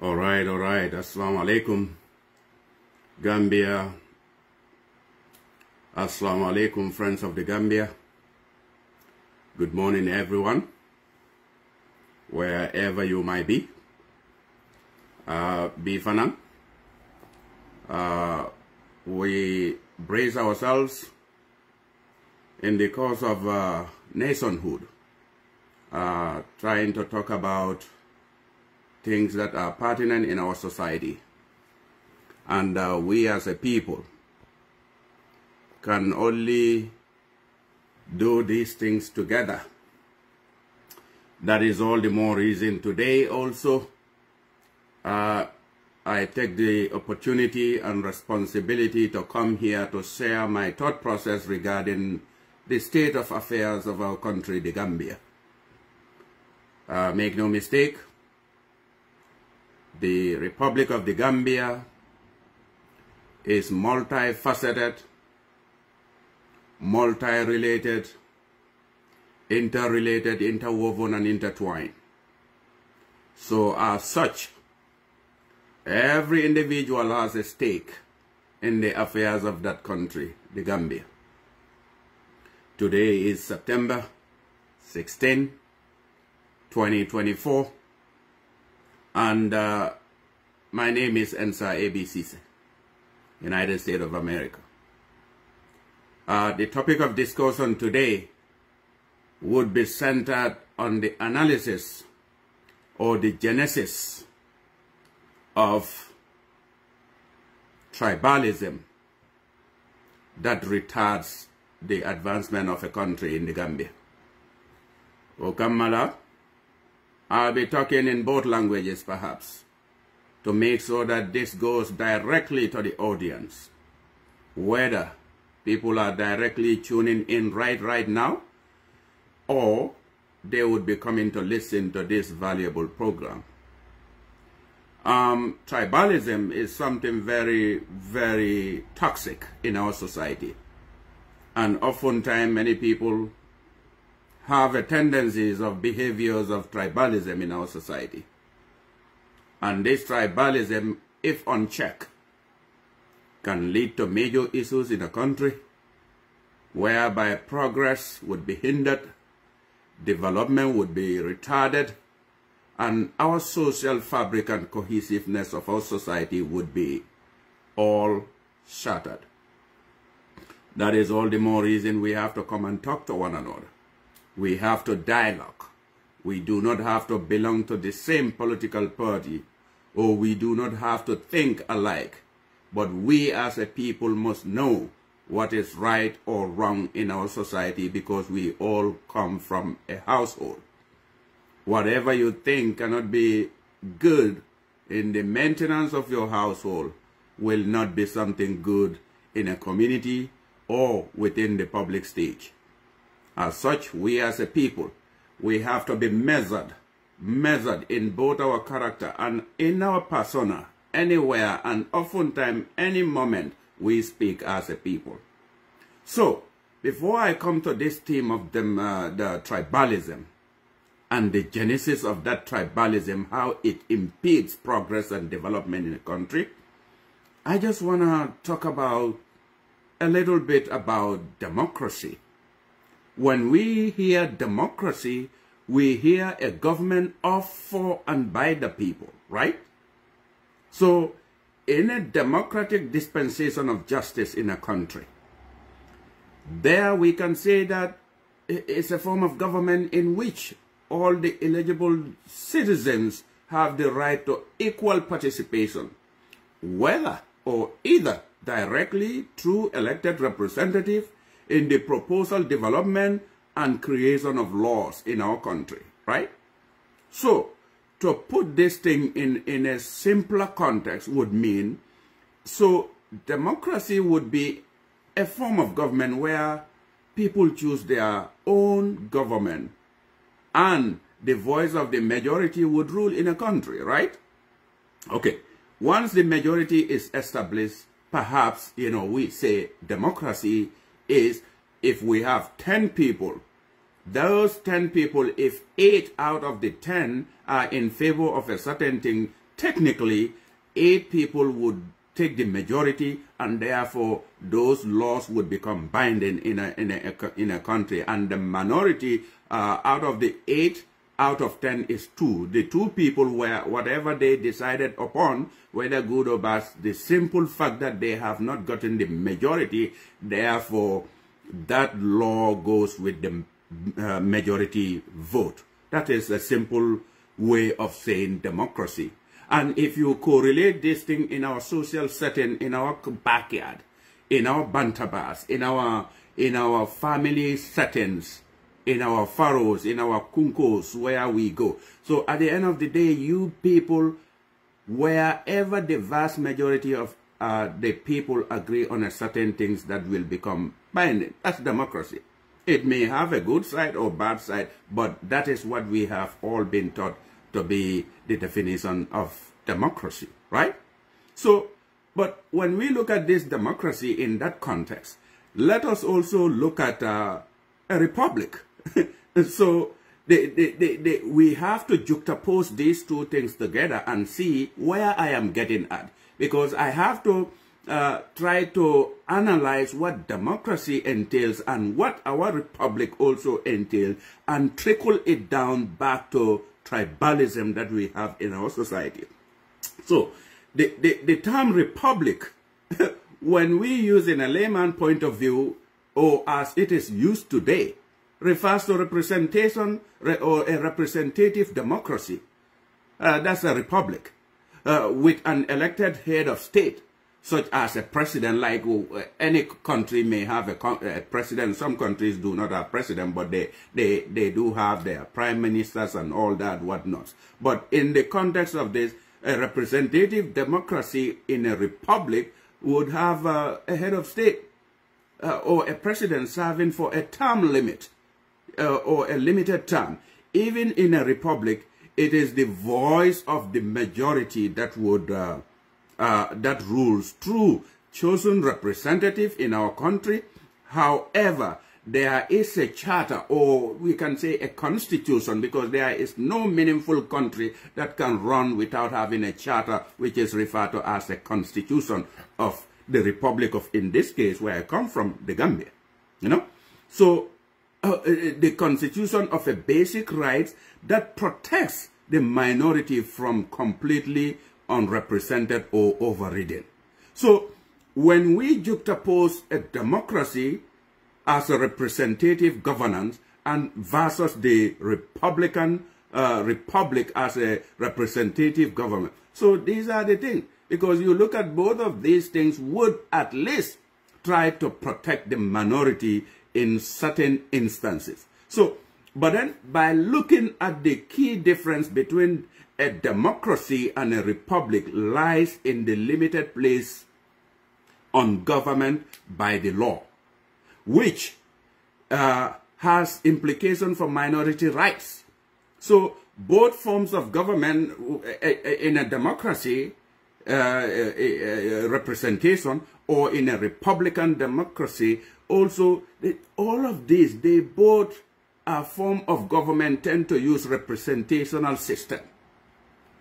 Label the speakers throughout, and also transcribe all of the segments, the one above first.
Speaker 1: All right. Assalamu alaikum, Gambia. Assalamu alaikum, friends of the Gambia. Good morning, everyone, wherever you might be. Bifanang. We brace ourselves in the cause of nationhood, trying to talk about things that are pertinent in our society. And we as a people can only do these things together. That is all the more reason today also I take the opportunity and responsibility to come here to share my thought process regarding the state of affairs of our country, the Gambia. Make no mistake, the Republic of the Gambia is multifaceted, multi-related, interrelated, interwoven, and intertwined. So as such, every individual has a stake in the affairs of that country, the Gambia. Today is September 16, 2024, and my name is 𝒂𝒐𝒊𝒏, United States of America. The topic of discussion today would be centered on the analysis or the genesis of tribalism that retards the advancement of a country in the Gambia. Okamala, I'll be talking in both languages perhaps, to make sure that this goes directly to the audience, whether people are directly tuning in right now, or they would be coming to listen to this valuable program. Tribalism is something very, very toxic in our society. And oftentimes many people have a tendencies of behaviors of tribalism in our society. And this tribalism, if unchecked, can lead to major issues in a country, whereby progress would be hindered, development would be retarded, and our social fabric and cohesiveness of our society would be all shattered. That is all the more reason we have to come and talk to one another. We have to dialogue. We do not have to belong to the same political party, or we do not have to think alike, but we as a people must know what is right or wrong in our society, because we all come from a household. Whatever you think cannot be good in the maintenance of your household will not be something good in a community or within the public stage. As such, we as a people, we have to be measured in both our character and in our persona, anywhere and oftentimes any moment we speak as a people. So, before I come to this theme of the tribalism and the genesis of that tribalism, how it impedes progress and development in the country, I just want to talk about a little bit about democracy. When we hear democracy, we hear a government of, for, and by the people, right? So, in a democratic dispensation of justice in a country, there we can say that it's a form of government in which all the eligible citizens have the right to equal participation, whether or either directly through elected representatives in the proposal, development, and creation of laws in our country, right? So, to put this thing in a simpler context would mean, so democracy would be a form of government where people choose their own government and the voice of the majority would rule in a country, right? Okay, once the majority is established, perhaps, we say democracy is if we have 10 people, those 10 people, if 8 out of the 10 are in favor of a certain thing, technically 8 people would take the majority, and therefore those laws would become binding in a country, and the minority out of the 8 out of 10 is 2. The 2 people were whatever they decided upon, whether good or bad, the simple fact that they have not gotten the majority, therefore that law goes with the majority vote. That is a simple way of saying democracy. And if you correlate this thing in our social setting, in our backyard, in our bantabas, in our family settings, in our furrows, in our kunkos, where we go. So at the end of the day, you people, wherever the vast majority of the people agree on a certain things, that will become binding. That's democracy. It may have a good side or bad side, but that is what we have all been taught to be the definition of democracy, right? So, but when we look at this democracy in that context, let us also look at a republic. So, we have to juxtapose these 2 things together and see where I am getting at. Because I have to try to analyze what democracy entails and what our republic also entails, and trickle it down back to tribalism that we have in our society. So, the term republic, when we use in a layman point of view, or as it is used today, refers to representation or a representative democracy. That's a republic with an elected head of state, such as a president. Like any country may have a president. Some countries do not have president, but they do have their prime ministers and all that whatnot. But in the context of this, a representative democracy in a republic would have a head of state or a president serving for a term limit or a limited term. Even in a republic, it is the voice of the majority that would that rules through chosen representative in our country. However, there is a charter, or we can say a constitution, because there is no meaningful country that can run without having a charter, which is referred to as a constitution of the Republic of, in this case, where I come from, the Gambia. You know? So, the constitution of a basic rights that protects the minority from completely unrepresented or overridden. So, when we juxtapose a democracy as a representative governance and versus the republic as a representative government. So these are the things, because you look at both of these things would at least try to protect the minority in certain instances. So, but then by looking at the key difference between a democracy and a republic lies in the limited place on government by the law, which has implication for minority rights. So both forms of government in a democracy representation or in a republican democracy also, all of these, they both a form of government tend to use representational system.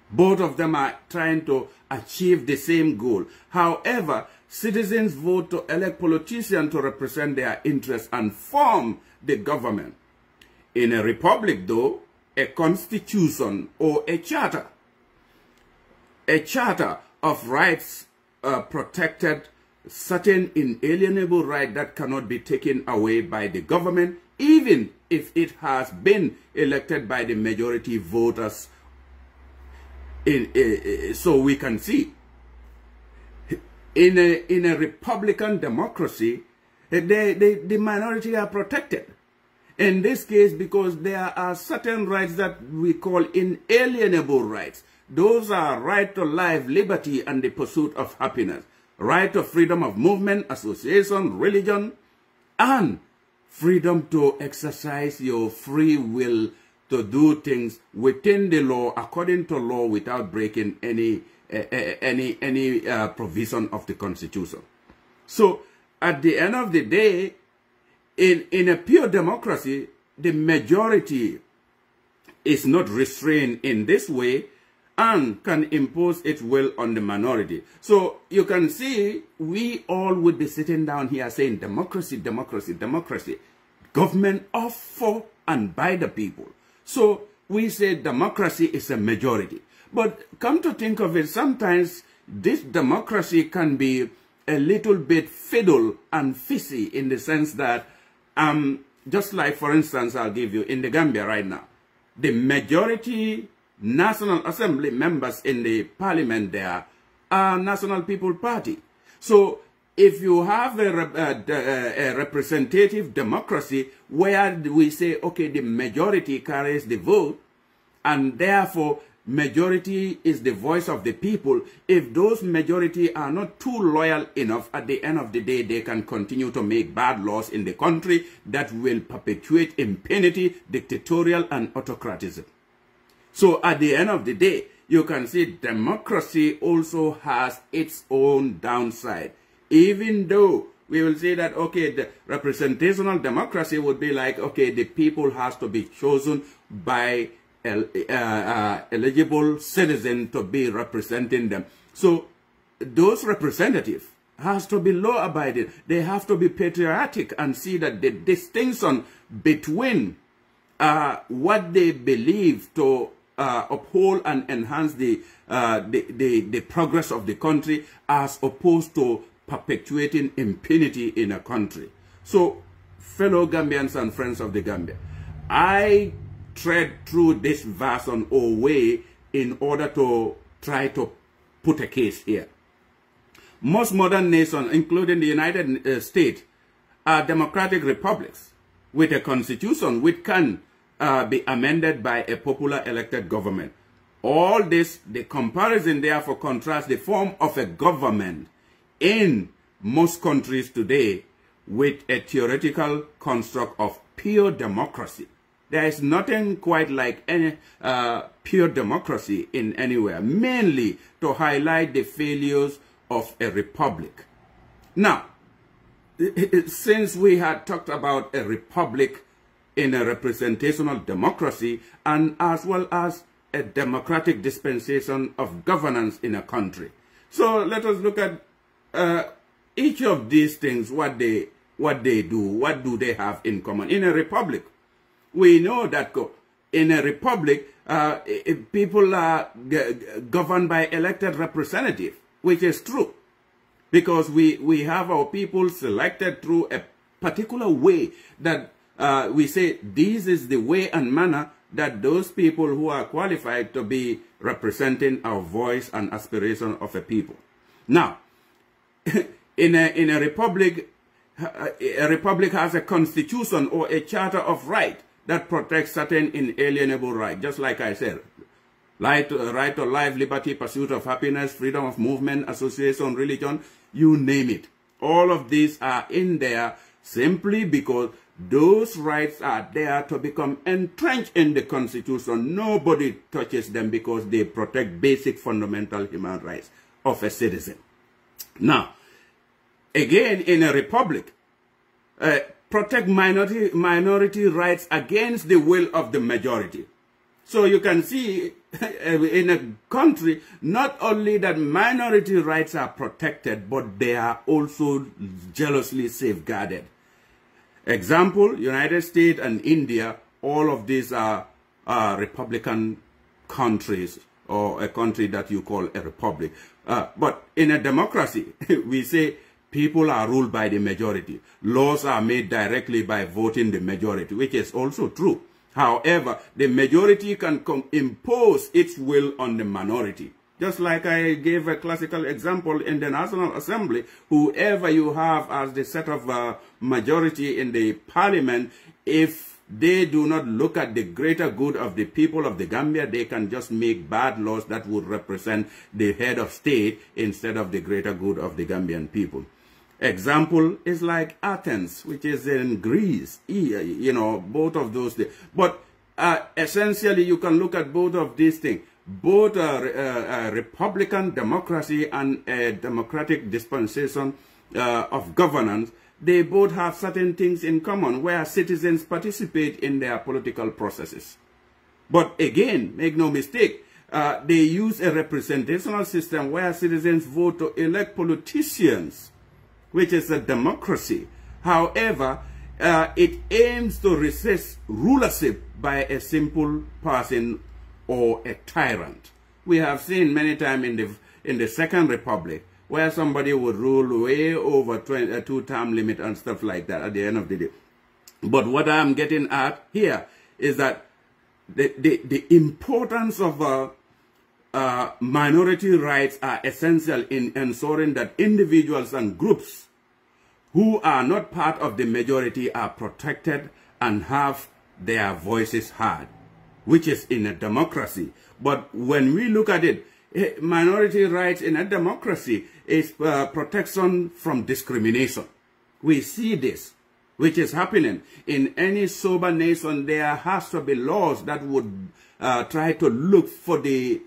Speaker 1: Both of them are trying to achieve the same goal. However, citizens vote to elect politicians to represent their interests and form the government. In a republic, though, a constitution or a charter of rights protected certain inalienable right that cannot be taken away by the government, even if it has been elected by the majority voters. So we can see in a republican democracy, the minority are protected. In this case, because there are certain rights that we call inalienable rights. Those are right to life, liberty, and the pursuit of happiness. Right to freedom of movement, association, religion, and freedom to exercise your free will to do things within the law, according to law, without breaking any provision of the Constitution. So, at the end of the day, in a pure democracy, the majority is not restrained in this way, and can impose its will on the minority. So you can see we all would be sitting down here saying democracy, democracy, democracy. Government of, for, and by the people. So we say democracy is a majority. But come to think of it, sometimes this democracy can be a little bit fiddle and fizzy in the sense that, just like, for instance, I'll give you, in the Gambia right now, the majority National Assembly members in the parliament there are National People Party. So if you have a representative democracy where we say, okay, the majority carries the vote, and therefore majority is the voice of the people, if those majority are not too loyal enough, at the end of the day, they can continue to make bad laws in the country that will perpetuate impunity, dictatorial, and autocratism. So at the end of the day, you can see democracy also has its own downside. Even though we will say that, okay, the representational democracy would be like, okay, the people has to be chosen by eligible citizen to be representing them. So those representatives has to be law-abiding. They have to be patriotic and see that the distinction between what they believe to uphold and enhance the progress of the country as opposed to perpetuating impunity in a country. So, fellow Gambians and friends of the Gambia, I tread through this version or way in order to try to put a case here. Most modern nations, including the United States, are democratic republics with a constitution which can be amended by a popular elected government. All this, the comparison therefore contrasts the form of a government in most countries today with a theoretical construct of pure democracy. There is nothing quite like any pure democracy in anywhere, mainly to highlight the failures of a republic. Now, since we had talked about a republic in a representational democracy and as well as a democratic dispensation of governance in a country. So let us look at each of these things, what they do, what do they have in common. In a republic, we know that in a republic, people are governed by elected representatives, which is true. Because we have our people selected through a particular way that we say this is the way and manner that those people who are qualified to be representing our voice and aspiration of a people. Now, in a republic has a constitution or a charter of right that protects certain inalienable rights, just like I said. Right to life, liberty, pursuit of happiness, freedom of movement, association, religion, you name it. All of these are in there simply because those rights are there to become entrenched in the Constitution. Nobody touches them because they protect basic fundamental human rights of a citizen. Now, again, in a republic, protect minority rights against the will of the majority. So you can see in a country, not only that minority rights are protected, but they are also jealously safeguarded. Example, United States and India, all of these are republican countries, or a country that you call a republic. But in a democracy, we say people are ruled by the majority. Laws are made directly by voting the majority, which is also true. However, the majority can impose its will on the minority. Just like I gave a classical example in the National Assembly, whoever you have as the set of majority in the parliament, if they do not look at the greater good of the people of the Gambia, they can just make bad laws that would represent the head of state instead of the greater good of the Gambian people. Example is like Athens, which is in Greece, you know, both of those things. But essentially, you can look at both of these things. Both a republican democracy and a democratic dispensation of governance, they both have certain things in common where citizens participate in their political processes. But again, make no mistake, they use a representational system where citizens vote to elect politicians, which is a democracy. However, it aims to resist rulership by a simple person or a tyrant. We have seen many times in the Second Republic where somebody would rule way over a two-term limit and stuff like that at the end of the day. But what I'm getting at here is that the importance of minority rights are essential in ensuring that individuals and groups who are not part of the majority are protected and have their voices heard, which is in a democracy. But when we look at it, minority rights in a democracy is protection from discrimination. We see this, which is happening in any sober nation. There has to be laws that would try to look for the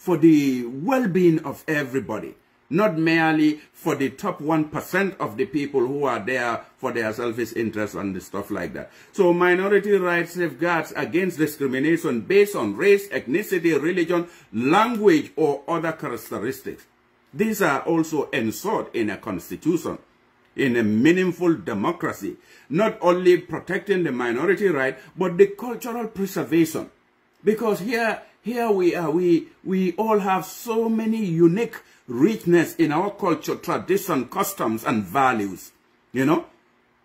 Speaker 1: well-being of everybody, not merely for the top 1% of the people who are there for their selfish interests and stuff like that. So minority rights safeguards against discrimination based on race, ethnicity, religion, language, or other characteristics. These are also ensured in a constitution, in a meaningful democracy, not only protecting the minority right, but the cultural preservation. Because here we are, we all have so many unique richness in our culture, tradition, customs, and values. You know,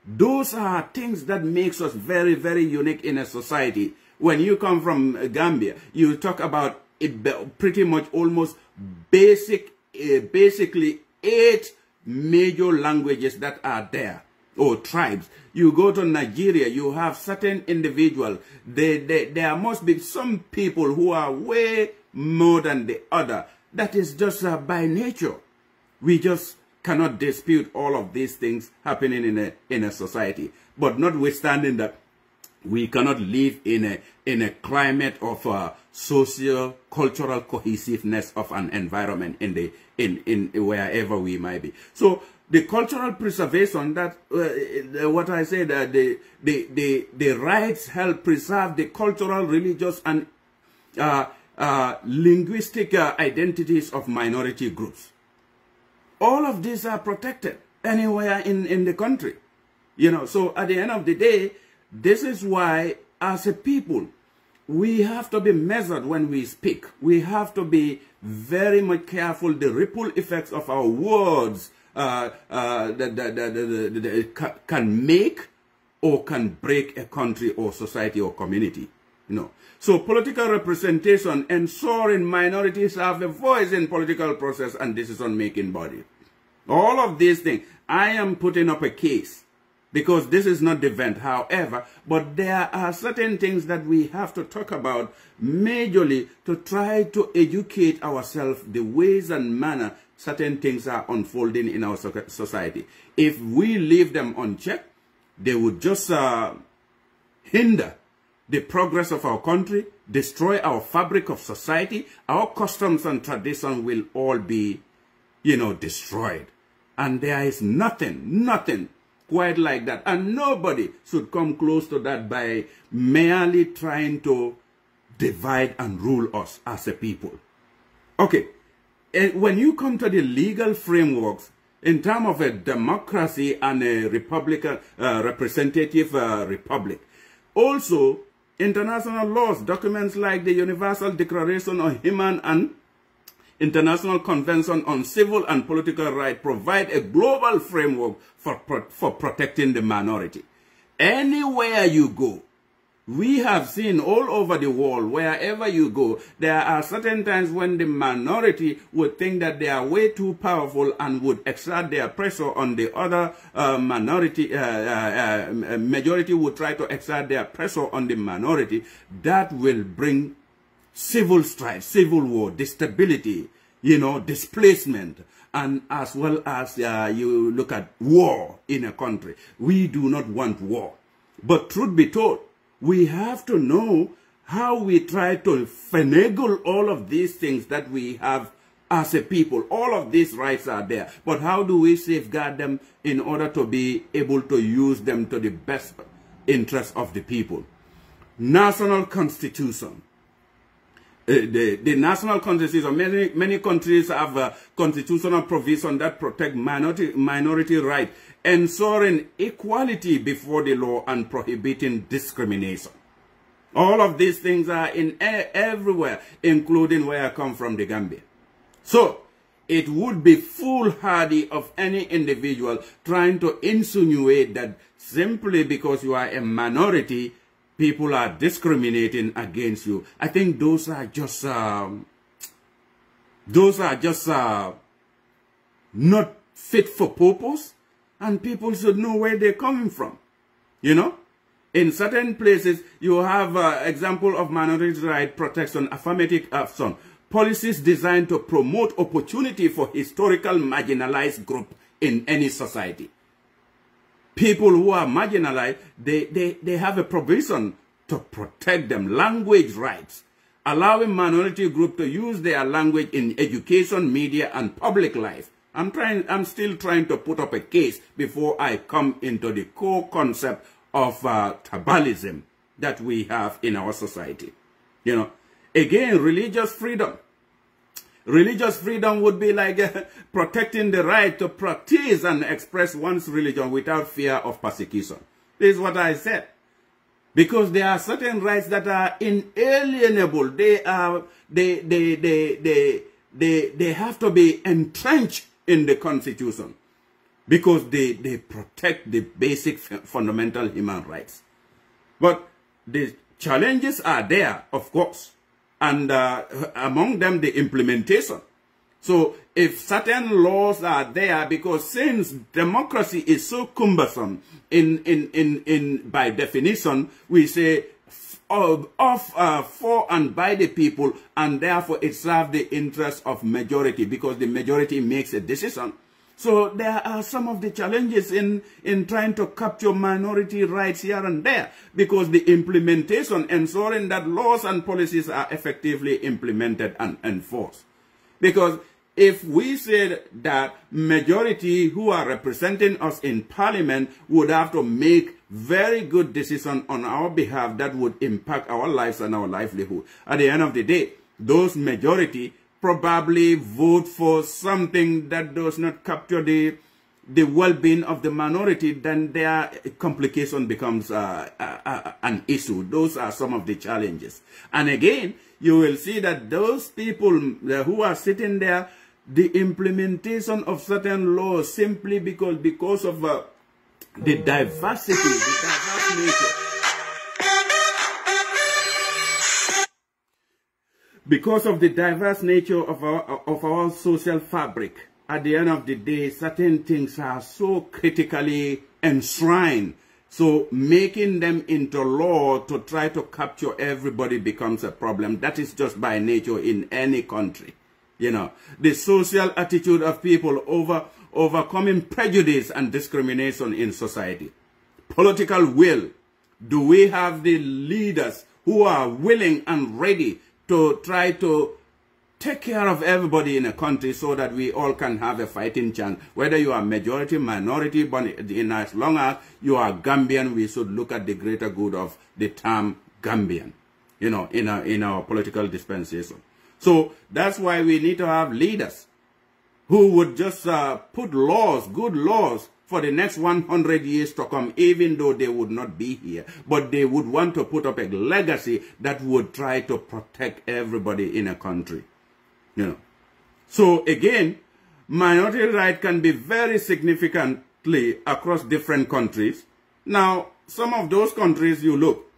Speaker 1: those are things that makes us very, very unique in a society. When you come from Gambia, you talk about it pretty much almost basically 8 major languages that are there, or tribes. You go to Nigeria, you have certain individuals. There must be some people who are way more than the other. That is just by nature. We just cannot dispute all of these things happening in a society. But notwithstanding that, we cannot live in a climate of socio cultural cohesiveness of an environment in wherever we might be. So the cultural preservation, that what I said, the rights help preserve the cultural, religious, and linguistic identities of minority groups. All of these are protected anywhere in the country. You know, so at the end of the day, this is why, as a people, we have to be measured when we speak. We have to be very much careful. The ripple effects of our words can make or can break a country or society or community. You know. So political representation, ensuring minorities have a voice in political process and decision-making body. All of these things, I am putting up a case because this is not the event, however, but there are certain things that we have to talk about majorly to try to educate ourselves the ways and manner certain things are unfolding in our society. If we leave them unchecked, they would just hinder the progress of our country, destroy our fabric of society. Our customs and tradition will all be, you know, destroyed. And there is nothing quite like that. And nobody should come close to that by merely trying to divide and rule us as a people. Okay, when you come to the legal frameworks, in terms of a democracy and a republican, representative republic, also international laws, documents like the Universal Declaration on Human and International Convention on Civil and Political Rights provide a global framework for protecting the minority. Anywhere you go, we have seen all over the world, wherever you go, there are certain times when the minority would think that they are way too powerful and would exert their pressure on the other minority. Majority would try to exert their pressure on the minority. That will bring civil strife, civil war, instability, you know, displacement, and as well as you look at war in a country. We do not want war. But truth be told, we have to know how we try to finagle all of these things that we have as a people. All of these rights are there. But how do we safeguard them in order to be able to use them to the best interest of the people? National Constitution. the national constitution, many countries have a constitutional provision that protect minority rights, ensuring equality before the law and prohibiting discrimination. All of these things are in everywhere, including where I come from, the Gambia. So, it would be foolhardy of any individual trying to insinuate that simply because you are a minority, people are discriminating against you. I think those are just not fit for purpose, and people should know where they're coming from. You know, in certain places you have example of minority right protection, affirmative action, policies designed to promote opportunity for historical marginalized group in any society. People who are marginalized, they have a provision to protect them. Language rights, allowing minority group to use their language in education, media, and public life. I'm still trying to put up a case before I come into the core concept of tribalism that we have in our society. You know, again, religious freedom. Religious freedom would be like protecting the right to practice and express one's religion without fear of persecution. This is what I said. Because there are certain rights that are inalienable. They have to be entrenched in the Constitution because they protect the basic fundamental human rights. But the challenges are there, of course. And among them, the implementation. So if certain laws are there, because since democracy is so cumbersome, by definition, we say for and by the people, and therefore it serves the interest of majority, because the majority makes a decision. So there are some of the challenges in trying to capture minority rights here and there, because the implementation, ensuring that laws and policies are effectively implemented and enforced. Because if we said that majority who are representing us in parliament would have to make very good decisions on our behalf that would impact our lives and our livelihood, at the end of the day, those majority probably vote for something that does not capture the well-being of the minority, then their complication becomes an issue. Those are some of the challenges. And again, you will see that those people who are sitting there, the implementation of certain laws simply because of the diversity, the diverse nature. Because of the diverse nature of our social fabric, at the end of the day, certain things are so critically enshrined. So making them into law to try to capture everybody becomes a problem. That is just by nature in any country. You know, the social attitude of people overcoming prejudice and discrimination in society. Political will. Do we have the leaders who are willing and ready to try to take care of everybody in a country so that we all can have a fighting chance? Whether you are majority, minority, but as long as you are Gambian, we should look at the greater good of the term Gambian, you know, in our political dispensation. So that's why we need to have leaders who would just put laws, good laws, for the next 100 years to come, even though they would not be here. But they would want to put up a legacy that would try to protect everybody in a country. You know. So again, minority right can be very significantly across different countries. Now, some of those countries you look,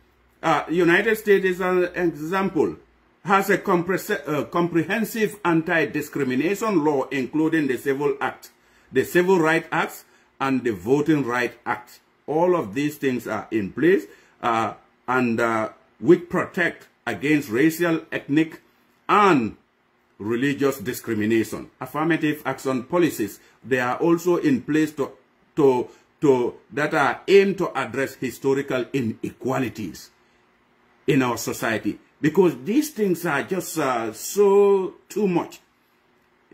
Speaker 1: United States is an example, has a comprehensive anti-discrimination law, including the Civil Act, the Civil Rights Act, and the Voting Rights Act. All of these things are in place and which protect against racial, ethnic, and religious discrimination. Affirmative action policies, they are also in place that are aimed to address historical inequalities in our society. Because these things are just so too much.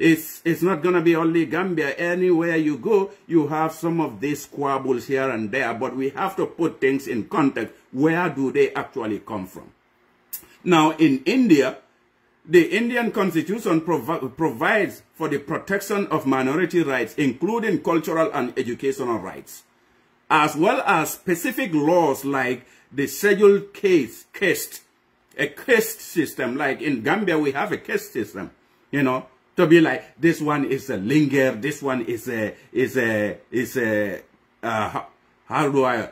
Speaker 1: It's not going to be only Gambia. Anywhere you go, you have some of these squabbles here and there. But we have to put things in context. Where do they actually come from? Now, in India, the Indian Constitution provides for the protection of minority rights, including cultural and educational rights, as well as specific laws like the scheduled caste, a caste system. Like in Gambia, we have a caste system, you know, to be like, this one is a linger, this one is how do I,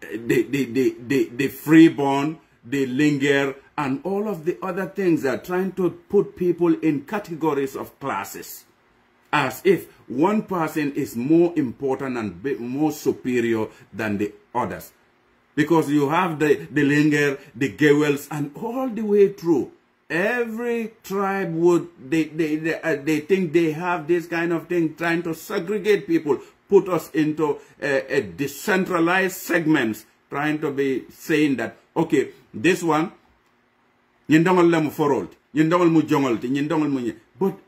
Speaker 1: the freeborn, the linger, and all of the other things are trying to put people in categories of classes, as if one person is more important and more superior than the others. Because you have the linger, the Gewels, and all the way through. Every tribe would, they think they have this kind of thing, trying to segregate people, put us into a decentralized segments, trying to be saying that, okay, this one, but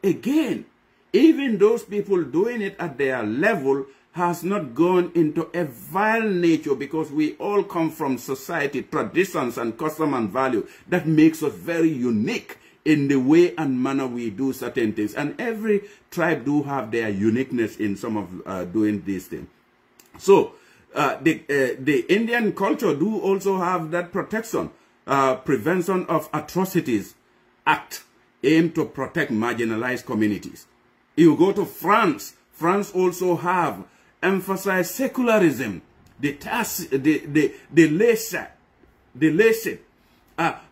Speaker 1: again, even those people doing it at their level has not gone into a vile nature, because we all come from society, traditions and custom and value that makes us very unique in the way and manner we do certain things. And every tribe do have their uniqueness in some of doing these things. So the Indian culture do also have that protection. Prevention of Atrocities Act aimed to protect marginalized communities. You go to France. France also have emphasized secularism. The lecet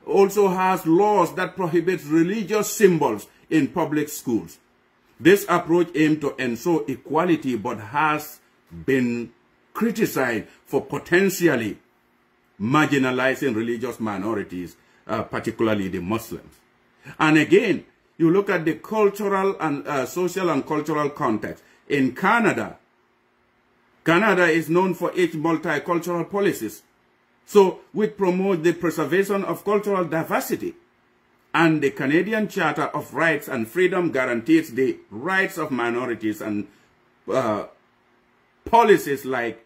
Speaker 1: also has laws that prohibit religious symbols in public schools. This approach aimed to ensure equality, but has been criticized for potentially marginalizing religious minorities, particularly the Muslims. And again, you look at the cultural and social and cultural context. In Canada, Canada is known for its multicultural policies, so which promote the preservation of cultural diversity. And the Canadian Charter of Rights and Freedom guarantees the rights of minorities, and policies like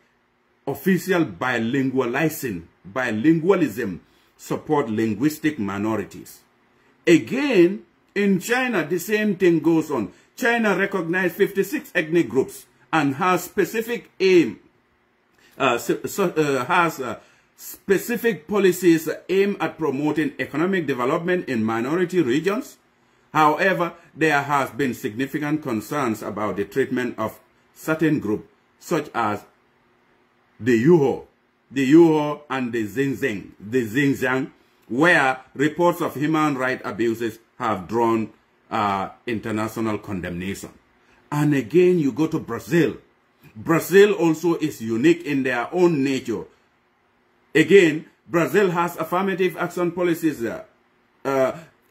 Speaker 1: official bilingualism support linguistic minorities. Again, in China, the same thing goes on. China recognized 56 ethnic groups and has specific specific policies aimed at promoting economic development in minority regions. However, there has been significant concerns about the treatment of certain groups, such as the Yuho and the Xinjiang, where reports of human rights abuses have drawn international condemnation. And again, you go to Brazil. Brazil also is unique in their own nature. Again, Brazil has affirmative action policies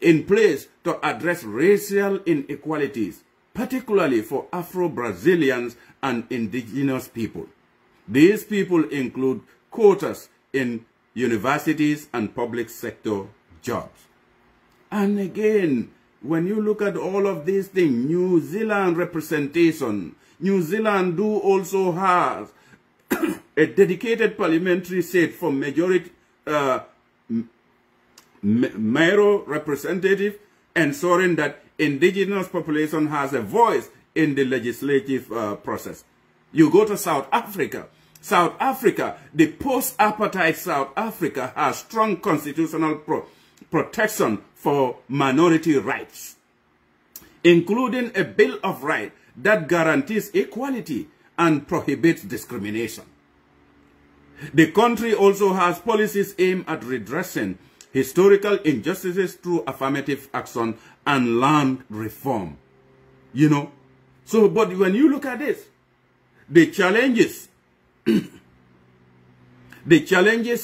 Speaker 1: in place to address racial inequalities, particularly for Afro-Brazilians and indigenous people. These people include quotas in universities and public sector jobs. And again, when you look at all of these things, New Zealand representation, New Zealand do also have a dedicated parliamentary seat for majority mayoral representative, ensuring that indigenous population has a voice in the legislative process. You go to South Africa. South Africa, the post-apartheid South Africa has strong constitutional protection for minority rights, including a Bill of Rights that guarantees equality and prohibits discrimination. The country also has policies aimed at redressing historical injustices through affirmative action and land reform. You know, so, but when you look at this, the challenges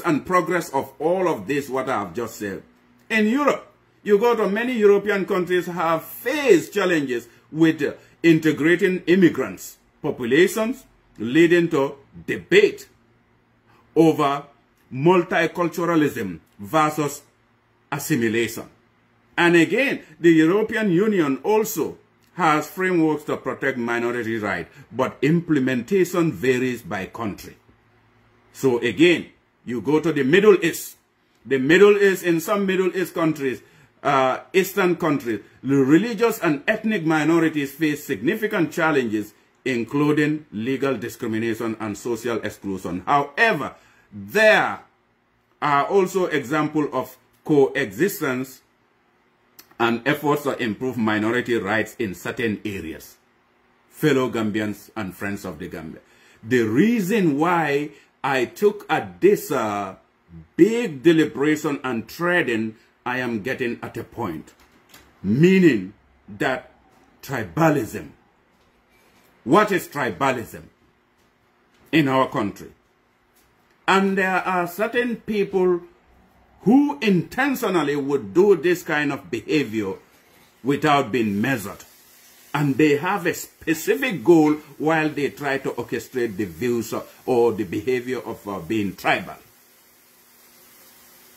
Speaker 1: and progress of all of this, what I have just said. In Europe, you go to many European countries have faced challenges with integrating immigrants, populations, leading to debate over multiculturalism versus assimilation. And again, the European Union also has frameworks to protect minority rights, but implementation varies by country. So again, you go to the Middle East. The Middle East, in some Middle East countries, Eastern countries, the religious and ethnic minorities face significant challenges, including legal discrimination and social exclusion. However, there are also examples of coexistence and efforts to improve minority rights in certain areas. Fellow Gambians and friends of the Gambia, the reason why I took at this big deliberation and trading, I am getting at a point, meaning that tribalism. What is tribalism in our country? And there are certain people who intentionally would do this kind of behavior without being measured. And they have a specific goal while they try to orchestrate the views or the behavior of being tribal.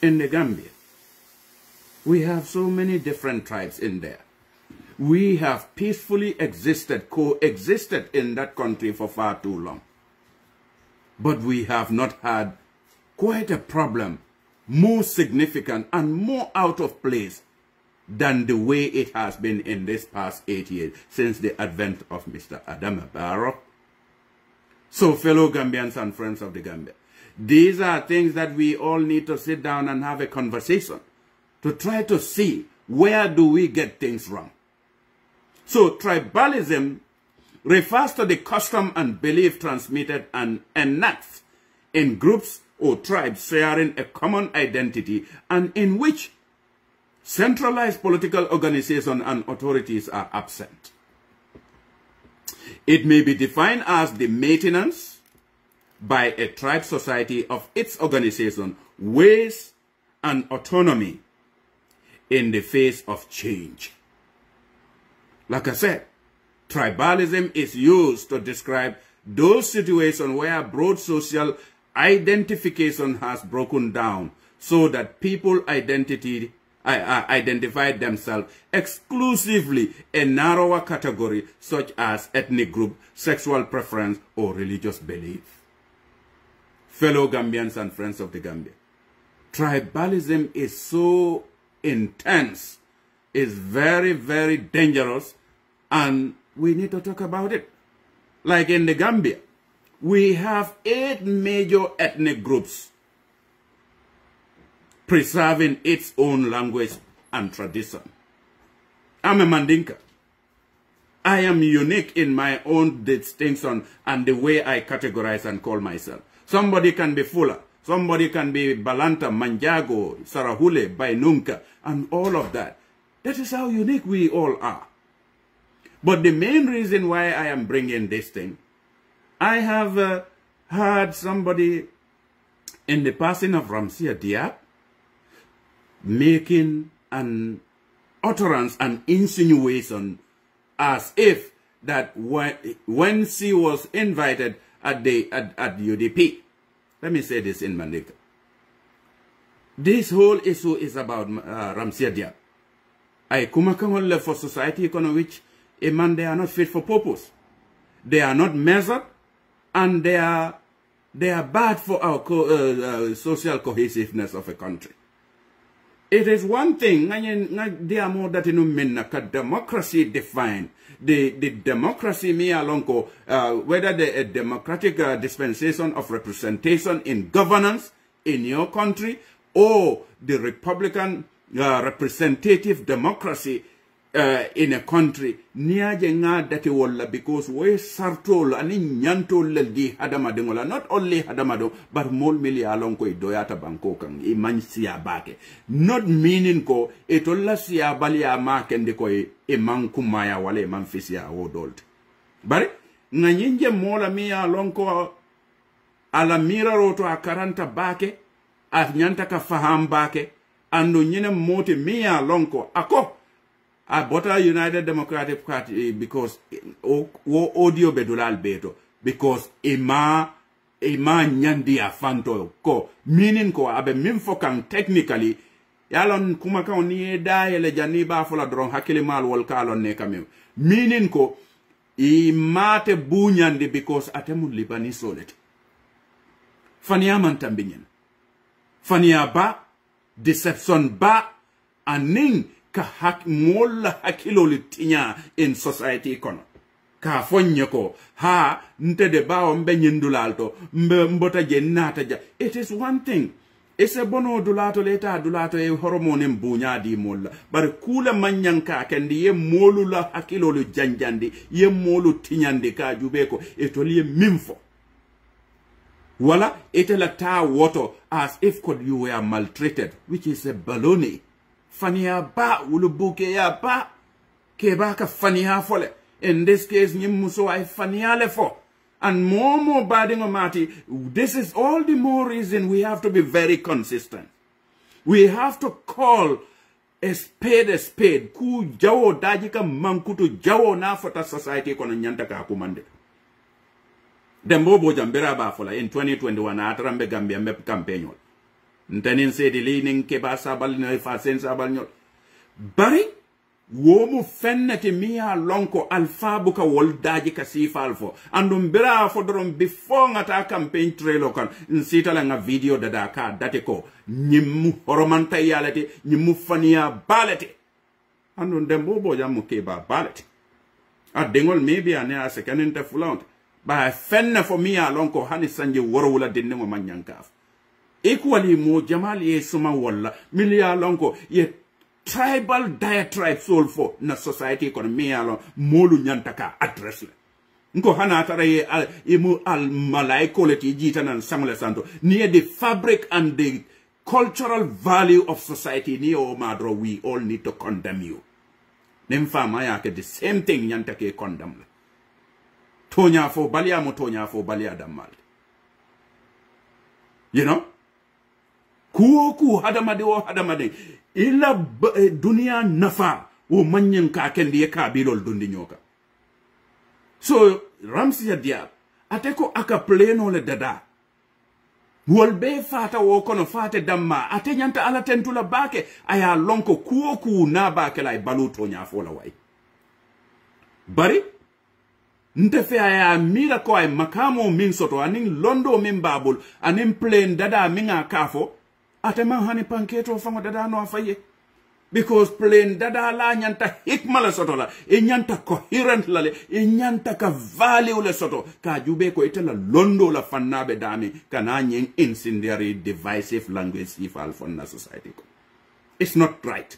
Speaker 1: In the Gambia, we have so many different tribes in there. We have peacefully coexisted in that country for far too long. But we have not had quite a problem, more significant and more out of place than the way it has been in this past 8 years since the advent of Mr. Adama Barrow. So, fellow Gambians and friends of the Gambia, these are things that we all need to sit down and have a conversation to try to see where do we get things wrong. So, tribalism refers to the custom and belief transmitted and enacted in groups or tribes sharing a common identity and in which centralized political organization and authorities are absent. It may be defined as the maintenance by a tribe society of its organization, ways, and autonomy in the face of change. Like I said, tribalism is used to describe those situations where broad social identification has broken down so that people identify themselves exclusively a narrower category such as ethnic group, sexual preference, or religious belief. Fellow Gambians and friends of the Gambia, tribalism is so intense, is very, very dangerous, and we need to talk about it. Like in the Gambia, we have 8 major ethnic groups preserving its own language and tradition. I'm a Mandinka. I am unique in my own distinction and the way I categorize and call myself. Somebody can be Fula, somebody can be Balanta, Manjago, Sarahule, Bainunka, and all of that. That is how unique we all are. But the main reason why I am bringing this thing, I have heard somebody in the passing of 𝒂𝒊𝒏 making an utterance, an insinuation, as if that when she was invited at UDP, let me say this in Mandinka. This whole issue is about 𝒂𝒊𝒏. I kumakangole for society in which they are not fit for purpose. They are not measured, and they are bad for our social cohesiveness of a country. It is one thing, they are more that democracy defined. The democracy me alonko, whether the democratic dispensation of representation in governance in your country or the Republican representative democracy in a country, niaje nga dati wala because we sartol ani nyantol di hadamadingola, not only hadamado but mol mili along ko doyata banko kang iman siya bake, not meaning ko itolla siya balia makende ko iman kumaya wala iman fisia wodolt bari nga nyinje mola miya along ko ala mira roto akaranta bake a nyanta ka faham bake ando nyine moti miya along ko ako I bought a United Democratic Party because audio bedulal beto because ima nyandi afanto ko meaning ko abe mimfokang technically yalon kumaka oni da yele jani ba fola dron hakili mal wol kalon ne kamem meaning ko imate bunyandi because atemu libani solet fania man tambinyen fania ba deception ba aning ka mola hakilolu tinya in society kono ka fonye ko ha nte de bawo mbe nyindulalto mbe mbota je nata ja. It is one thing. Ese bono dulato leta dulato e hormone mbunya di molla bar kula manyanka kendi ye molu la hakilolu janjandi ye molu tinyandi ka jube ko etoli mimfo wala etela ta woto as if could you were maltreated, which is a baloney. Fania ba ulubuke ya ba keba ka fania fole. In this case nyimuso ay fania le fo. And more badding mati. This is all the more reason we have to be very consistent. We have to call a spade. Ku jawo dajika mankutu jawo na fota society kono nyanta ka kumande. Dembo bojambera ba fola in 2021 atrambe Gambia mep campaign. Ntenin se di leaning keba sabal no fa sen sabal nyol. Bari womu fennete miya lonko alfa buka wol daji ka sifalfo andum bira fodorom before ngata campaign trail kan nsita la nga video dada ka date ko nyimmu horomanta yalete nyimmu fania balete andum dembo bojamu keba balete a dengol maybe ane a second interfluent ba fenne fo miya lonko hani sanje worowula dinne mo manyankaf equally mo jamal ye suma walla milia lonko ye tribal diatribe soul for na society kono mialo molu nyantaka address le nko hana tara ye imu al malaiko leti jita nan samle santo near the fabric and the cultural value of society ni o madro we all need to condemn you nem fama yake the same thing nyantake condemn le tonya fo balia mo tonya fo balia damal you know ku hadamade o hadamade ila dunia nafa o manyen ka kendi ka bilol dundi nyoka. So Ramsi Diab ateko aka pleno le dada wolbe fata wo kono fate damma ate nyanta ala tentula bake aya lonko ku na bake lay baluto nya fola way bari nte fe aya mira ko ay makamo min soto anin londo min babul anin plain dada minga kafo atema hani panketo fango dada no afaye because plain dada la nyanta hikma la soto la e nyanta coherent la le e nyanta ka value le soto ka jube ko itela londo la fannabe dami kana nyen incendiary divisive language if alfonna society ko. It's not right.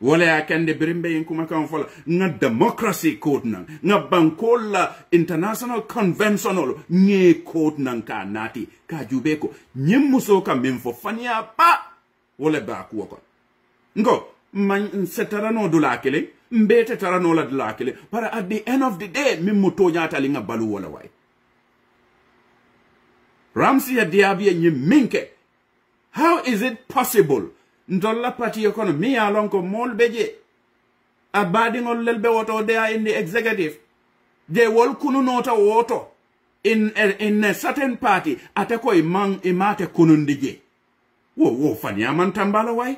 Speaker 1: Wala ya kende birimbe yinkuma kan fola nga democracy code nan nga bankola international conventional nye code nan ka nati ka jube ko nyimuso ka memfo fania pa wala ba ku ko ngo man setarano dulakele mbete tarano la dulakele para at the end of the day mimmo to nyata li nga balu wala way Ramsi Diaby nyiminke. How is it possible ndolla party economy along ko molbeje abading on lelbe woto there in the executive they will kunu nota woto in a certain party ateko imate kunundije wo fanya man tambala way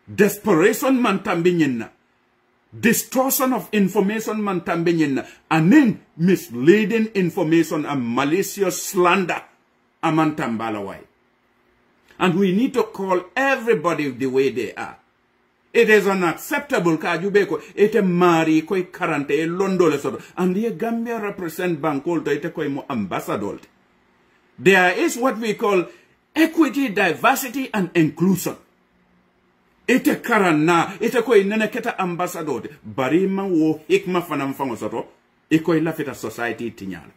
Speaker 1: desperation man tambinyenna distortion of information man tambinyenna and misleading information and malicious slander aman tambala way. And we need to call everybody the way they are. It is unacceptable ka jubeko ete mari koi karante e londo le soto. And the Gambia represent bankol to ete koi mo ambassador. There is what we call equity, diversity and inclusion. Ete karana ete koi nene keta ambassador. Barima wo hikma fanamfango soto. Eko lafita society tinyana.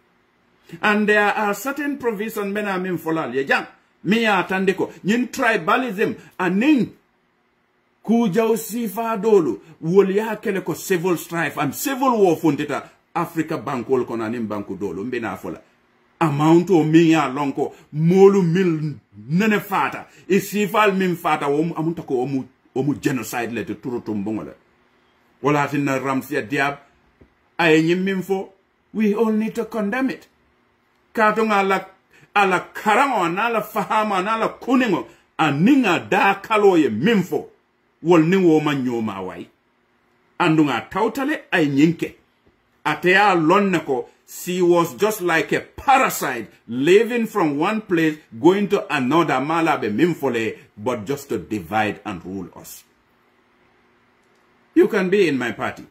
Speaker 1: And there are certain provisions mena min folal ye jang. Miya tandeko nyin tribalism aning kujaw sifa dolu woliya kele ko civil strife and civil war fundita Africa bankol kono anim banku dolu mbina fola amount o miya lonko molu mil nene fata e sifal min fata wo amunta ko omu genocide le turu tumbongola wala tinna Ramsi Diab ay nyim fo we all need to condemn it katonga ala karango na la fahama na la kuningo aninga da kaloye mimfo wol ningo manyoma wai andunga tautale ay nyinke atea lonneko she was just like a parasite living from one place going to another malabe mimfole but just to divide and rule us. You can be in my party.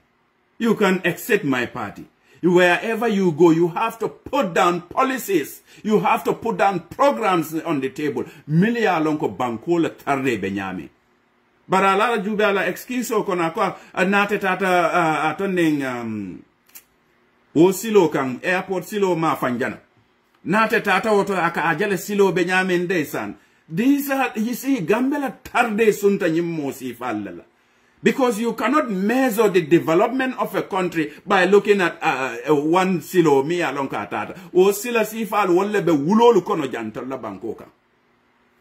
Speaker 1: You can exit my party. Wherever you go, you have to put down policies. You have to put down programs on the table. Milia lonko bankola tarde benyame. Barala jubala exkiso kona kwa nate tata atonding o silo kang airport silo ma fanjana. Nate tata woto aka ajale silo benyame ndesan. These are, you see, Gambia tarde sunta nyimmo si falala. Because you cannot measure the development of a country by looking at one silo mi alonka tata. O sila sifal wolle be wulolu kono jantola bankoka.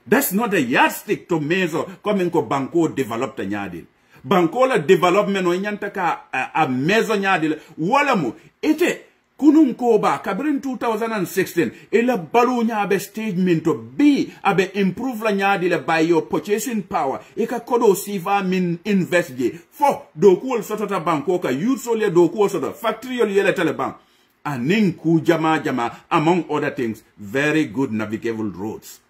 Speaker 1: That's not a yardstick to measure coming ko banko developed nyadil. Bankola development o nyantaka a measure nyadil. Walamu ite kunun koba kabirin 2016 ila balu nya abe stage minto B abe improve la nyadile by your purchasing power ika kodo sifa min invest je fo dokuol sotota bankoka youth solia dokuol sotota factory yole yele telebank aning ku jama among other things very good navigable roads.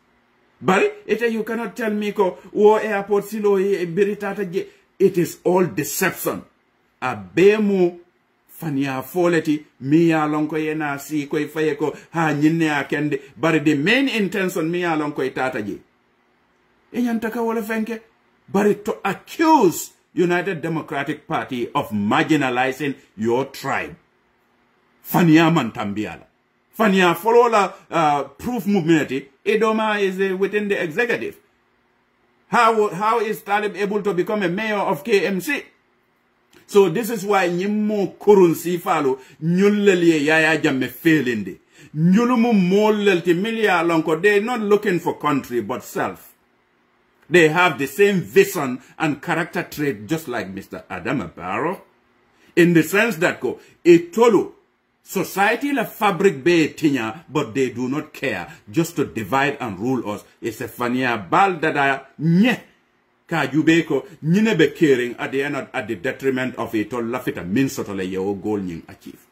Speaker 1: But you cannot tell me ko wo airport silo biritata je. It is all deception. Abemu fania foleti miya lonko yena si ko ifaye ko ha nyinne akende. But the main intention miya lonko itata je. Enyantaka wole fenke. But to accuse United Democratic Party of marginalizing your tribe. Fania mantambiala. Fania follow la proof movement. Idoma is within the executive. How is Talib able to become a mayor of KMC? So this is why nyimmo kurunsi falo nyulleli yaya jamme failindi. Nyulumu molelti milia lonko. They're not looking for country but self. They have the same vision and character trait just like Mr. Adama Barrow. In the sense that ko itolu society la fabric be tinya, but they do not care just to divide and rule us. It's a fania bal dada nye ka jubeko nyine be caring at the end at the detriment of it all lafita min sotole yo goal nying achieve.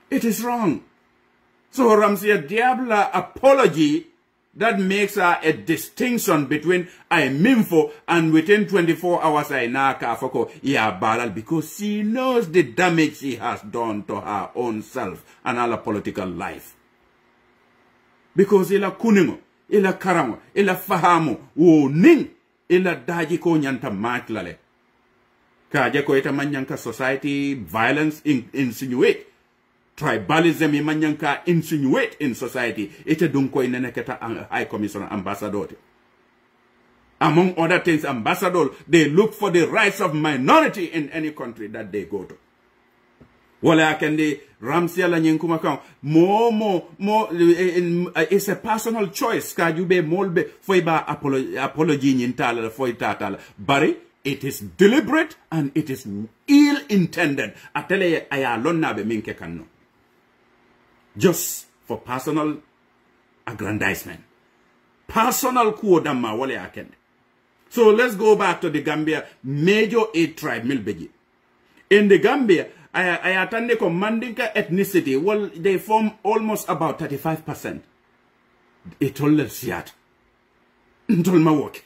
Speaker 1: It is wrong. So Ramsia Diabla apology that makes her a distinction between I minfo and within 24 hours I na ka foko ya balal because she knows the damage she has done to her own self and her political life. Because ila kuningo, ila karamo, ila fahamo, wo ning, ila daji ko nyanta maklale. Kaje ko ita manyanka society violence insinuate. Tribalism imanyanka insinuate in society. Ite dunko ineneketa High Commissioner Ambassador. Among other things, ambassador, they look for the rights of minority in any country that they go to. Wala akende Ramsia la nyenkuma kang it's a personal choice. Kajube molbe foiba apology nyintala foitatala. Bari it is deliberate and it is ill intended. Atele ayalonna be minke kanno. Just for personal aggrandizement. Personal kuodama wale akende. So let's go back to the Gambia major 8 tribe milbeji. In the Gambia, I attended commanding ethnicity. Well, they form almost about 35%. It all siat. Ntol ma work.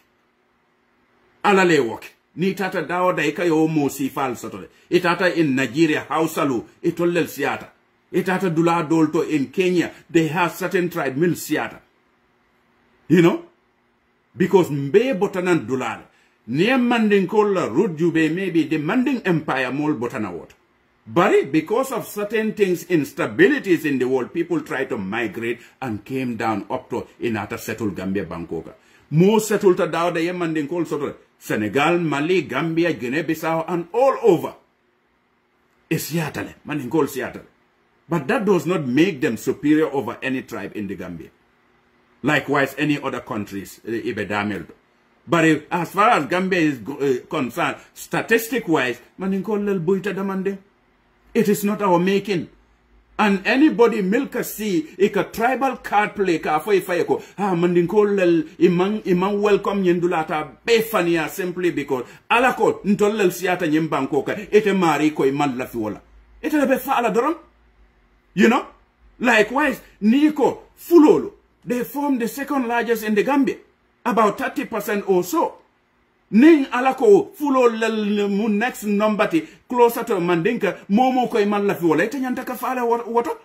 Speaker 1: Alale work. Ni tata dawo da ika yo mo si fal sotole. Itata in Nigeria, Hausalu, it all siata. Itata dula dolto in Kenya, they have certain tribe mil siata. You know? Because mbe botanan dulale. Near Manding kola root jube maybe the Manding Empire mol botana water. But because of certain things, instabilities in the world, people try to migrate and came down up to inata settled Gambia Bangkoka. More settled to down the Manding kol sort of Senegal, Mali, Gambia, Guinea-Bissau, and all over. It's Seattle, Manding kol Seattle. But that does not make them superior over any tribe in the Gambia. Likewise, any other countries, but as far as Gambia is concerned, statistic-wise, it is not our making. And anybody milk a see, a tribal card play, imang welcome yendulata befania simply because alako ntolel siata nyembankoka, ete mari ko iman la fiola. Ete be fala doron. You know? Likewise, Niko, Fulolo, they form the second largest in the Gambia. About 30% or so. ning alako fulo lel mu next number ti closer to mandinka momo ko man la fi wala te nyanta ka faala woto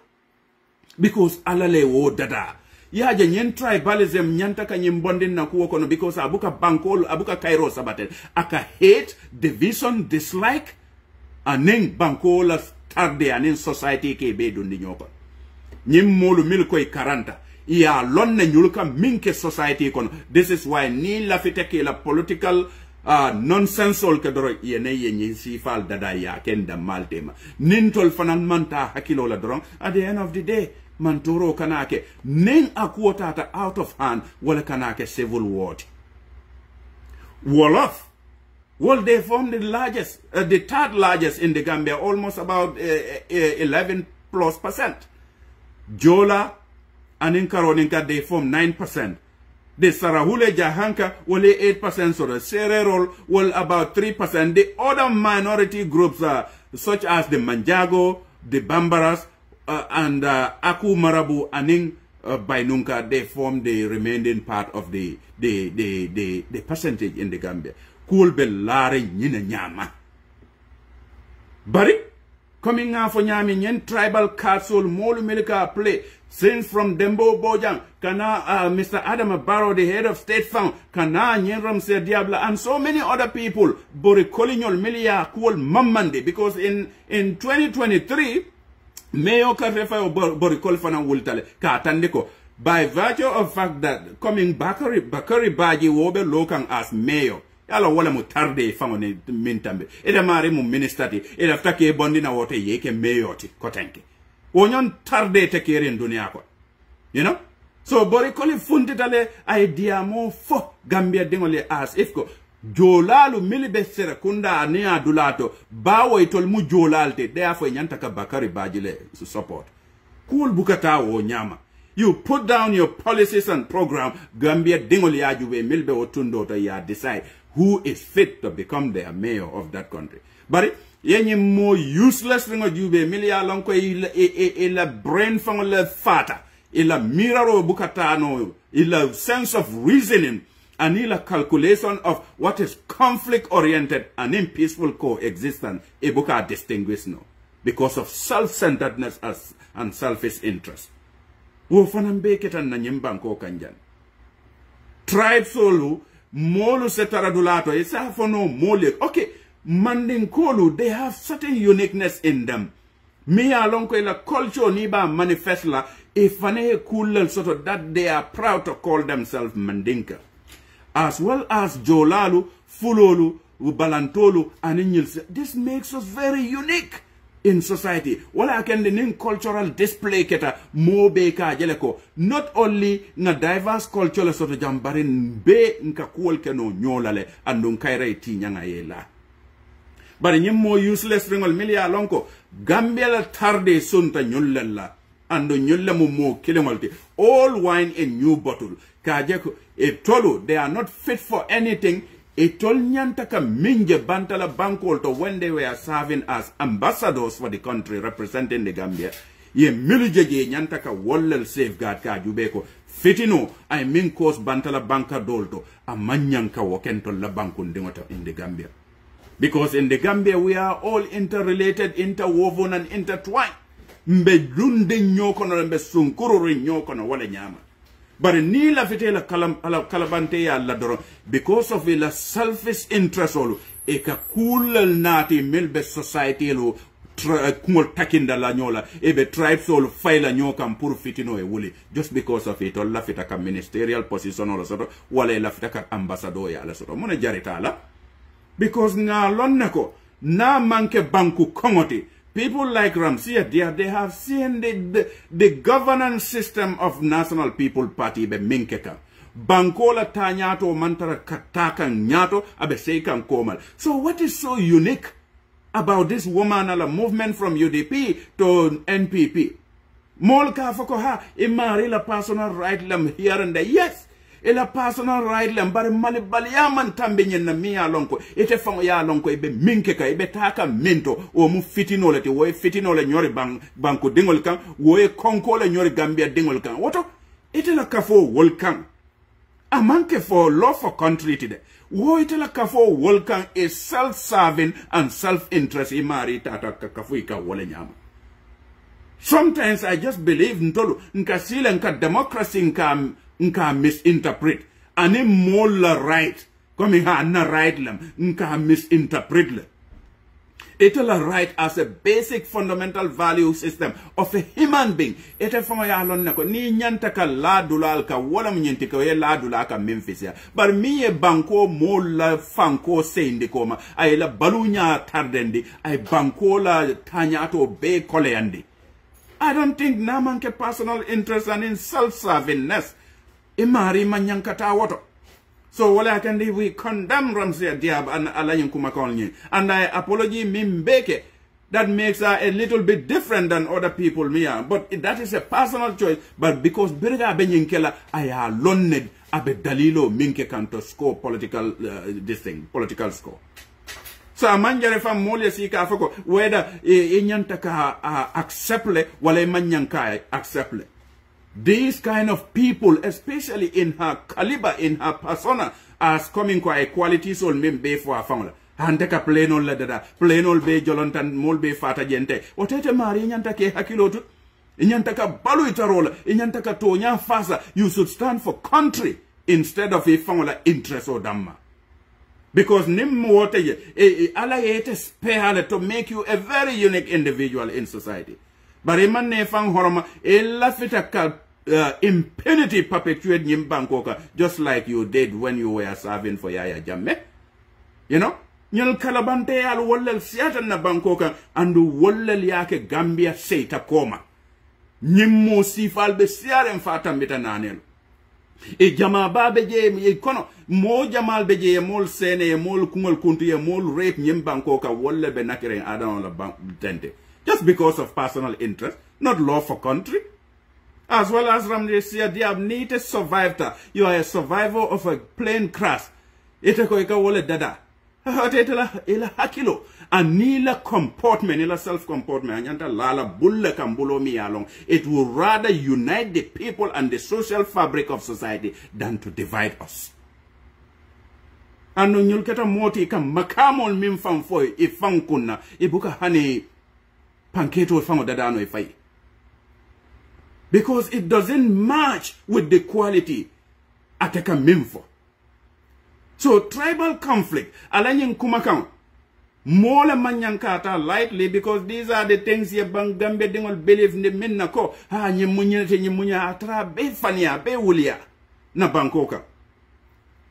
Speaker 1: because alale wo dada ya je nyen tribalism nyanta ka nyimbondin na kuwo kono because abuka bankol abuka kairo sabatel aka hate division dislike aning bankola tarde aning society ke be dundi nyoko nyim molu mil koy 40 ya lonne nyulka minke society kono. This is why ni la fiteke la political nonsense ol kedoro yene yenyi sifal dada ya kenda maltema nintol fanan manta hakilo la dron. At the end of the day mantoro kanake ning akuotata out of hand wala kanake civil war Wolof. Well, they formed the largest, the third largest in the Gambia, almost about 11+%. Jola and in Karoninka, they form 9%. The Sarahule Jahanka will 8%, so the Sererol will about 3%. The other minority groups such as the Manjago, the Bambaras, and Aku Marabu and in Bainunka, they form the remaining part of the percentage in the Gambia. Cool be lare nyina nyama. Bari coming out for nyami nyen tribal castle molu milika play since from Dembo Bojang kana Mr. Adam Barrow, the head of State Fund, kana Nyenram Se Diabla and so many other people bori koliniol milia cool mamande because in 2023 Mayo Karefa bori kolfana wultale ka tandiko by virtue of fact that coming 𝒂𝒄𝒄𝒏𝒏 wobe lokang as mayor yala wala mu tarde fangone mintambe eda mare mu ministati eda ftake bondina wote yeke meyoti kotenke wonyon tarde te keren dunia ko you know so bori koli funditale idea mo fo Gambia dingole as if ko jolalu milibe sera kunda ne adulato bawo itol mu jolalte therefore nyanta ka 𝒂𝒂𝒏𝒏 le support cool bukata wo nyama. You put down your policies and program, Gambia dingoli ajube milbe otundo to ya decide who is fit to become the mayor of that country. But yenye more useless ringo jube milia lonko ila brain fangole fata, ila miraro bukatano, ila sense of reasoning, and ila calculation of what is conflict oriented and in peaceful coexistence, ebuka distinguish no, because of self-centeredness and selfish interest. Wo fanambe ketan na nyimbanko kanjan. Tribe solu molu setaradulato isa fono mole. Okay, Mandinkolu, they have certain uniqueness in them. Me alonko ila culture niba manifest la ifane cool sort of that they are proud to call themselves Mandinka. As well as Jolalu, Fulolu, Balantolu, and Inyilse. This makes us very unique in society. Wala can the cultural display keta mo beka jeleko. Not only na diverse cultural sort of jambarin be nka kuol keno nyolale andun kaira iti nyanga yela. But nyim mo useless ringol milia lonko Gambia la tarde sunta nyolala ando nyolla mo kilemolti. All wine in new bottle. Kajeko e tolu they are not fit for anything. Itol nyantaka minje bantala bankolto when they were serving as ambassadors for the country representing the Gambia. Ye milijeje nyantaka wallel safeguard ka jubeko. Fitino I mean cause bantala banka dolto a manyanka wakento la bankundingota in the Gambia. Because in the Gambia we are all interrelated, interwoven and intertwined. Mbe lunde nyokono mbe sunkuru nyokono wale nyama. But ni la fitela kalabante ya ladoro because of la selfish interest olu eka cool nati milbe society lo kumol takinda la nyola ebe tribes olu faila nyoka mpuru fitino e wuli just because of it la fitaka ministerial position olo soto wala la fitaka ambassador ya la soto mona jarita la because nga lonnako na manke banku kongoti. People like 𝒂𝒂𝒏𝒏, they have seen the governance system of National People Party be minkeka. Bankola tanyato mantara kataka nyato abe seikan komal. So what is so unique about this woman ala movement from UDP to NPP? Molka fokoha imari la personal right lam here and there. Yes. Ila personal right lam bare mali baliaman tambe nyen miya lonko ite fango ya lonko ibe minkeka ibe taka minto o mu fitino le te wo fitino le nyori banko dingol kan wo konko le nyori Gambia dingol kan woto ite la kafo wol kan amanke for law for country tide wo itela kafo wolkan is self-serving and self-interest imari tata kafu ika wole nyama. Sometimes I just believe ntolu nka sila nka democracy nka misinterpret ani mola right komi ha na right lam nka misinterpret le. It'll right as a basic fundamental value system of a human being. Ite fama ya lon nako ni nyantaka la dulal ka wala mnyentiko ye la dulaka memfisia. Bar miye banko mola fanko seindi koma ay la balunya tardendi ay banko la tanyato be koleandi. I don't think namanke personal interest and in self-servingness imari manyankata woto. So what I can do, we condemn 𝒂𝒂𝒏𝒏 and Alain Kumakolny. And I apologize Mimbeke. That makes her a little bit different than other people Mia. But that is a personal choice. But because Birga Benyinkela, I are learned abe dalilo minke kanto score political political score. So a manjare fam mole sika afoko whether inyantaka acceptle wale manyanka acceptle. These kind of people, especially in her caliber, in her persona, as coming kwa equality soul membe for her family. Handeka plain old ledada, plain old be jolontan molbe fata gente. Whatever mari inyantake hakilotu, inyantaka balu itarola, inyantaka tonya fasa. You should stand for country instead of a family interest or dhamma. Because nim wote ala yete spare to make you a very unique individual in society. But iman ne fang horoma ella fitaka impunity perpetuate nyim bankoka just like you did when you were serving for Yaya Jammeh. You know? Nyal kalabante al wollel siatan na bankoka andu wollel yake Gambia seita koma. Nyimmo sifal be siaren fata mita nanel. E jama babe je kono mo jamal beje mol sene mol kumol kuntu ye mol rape nyim bankoka wolle be nakere adan la bank tente. Just because of personal interest, not law for country. As well as 𝒂𝒂𝒏𝒏 need to survive that. You are a survivor of a plane crash. Ite ko ika wole dada. Ila hakilo. Anila comportment, ila self-comportment. Anyanta lala bulle kambulo mi along. It will rather unite the people and the social fabric of society than to divide us. Anu nyulketa moti ka makamol mim fanfoy ifankuna ibuka hani panketo fango dadano ifai. Because it doesn't match with the quality ateka mimfo. So tribal conflict alanyin kumakam mole manyankata lightly because these are the things ye bangambe dingol believe ne minna ko ha nyimunya atra be fania be wulia na bankoka.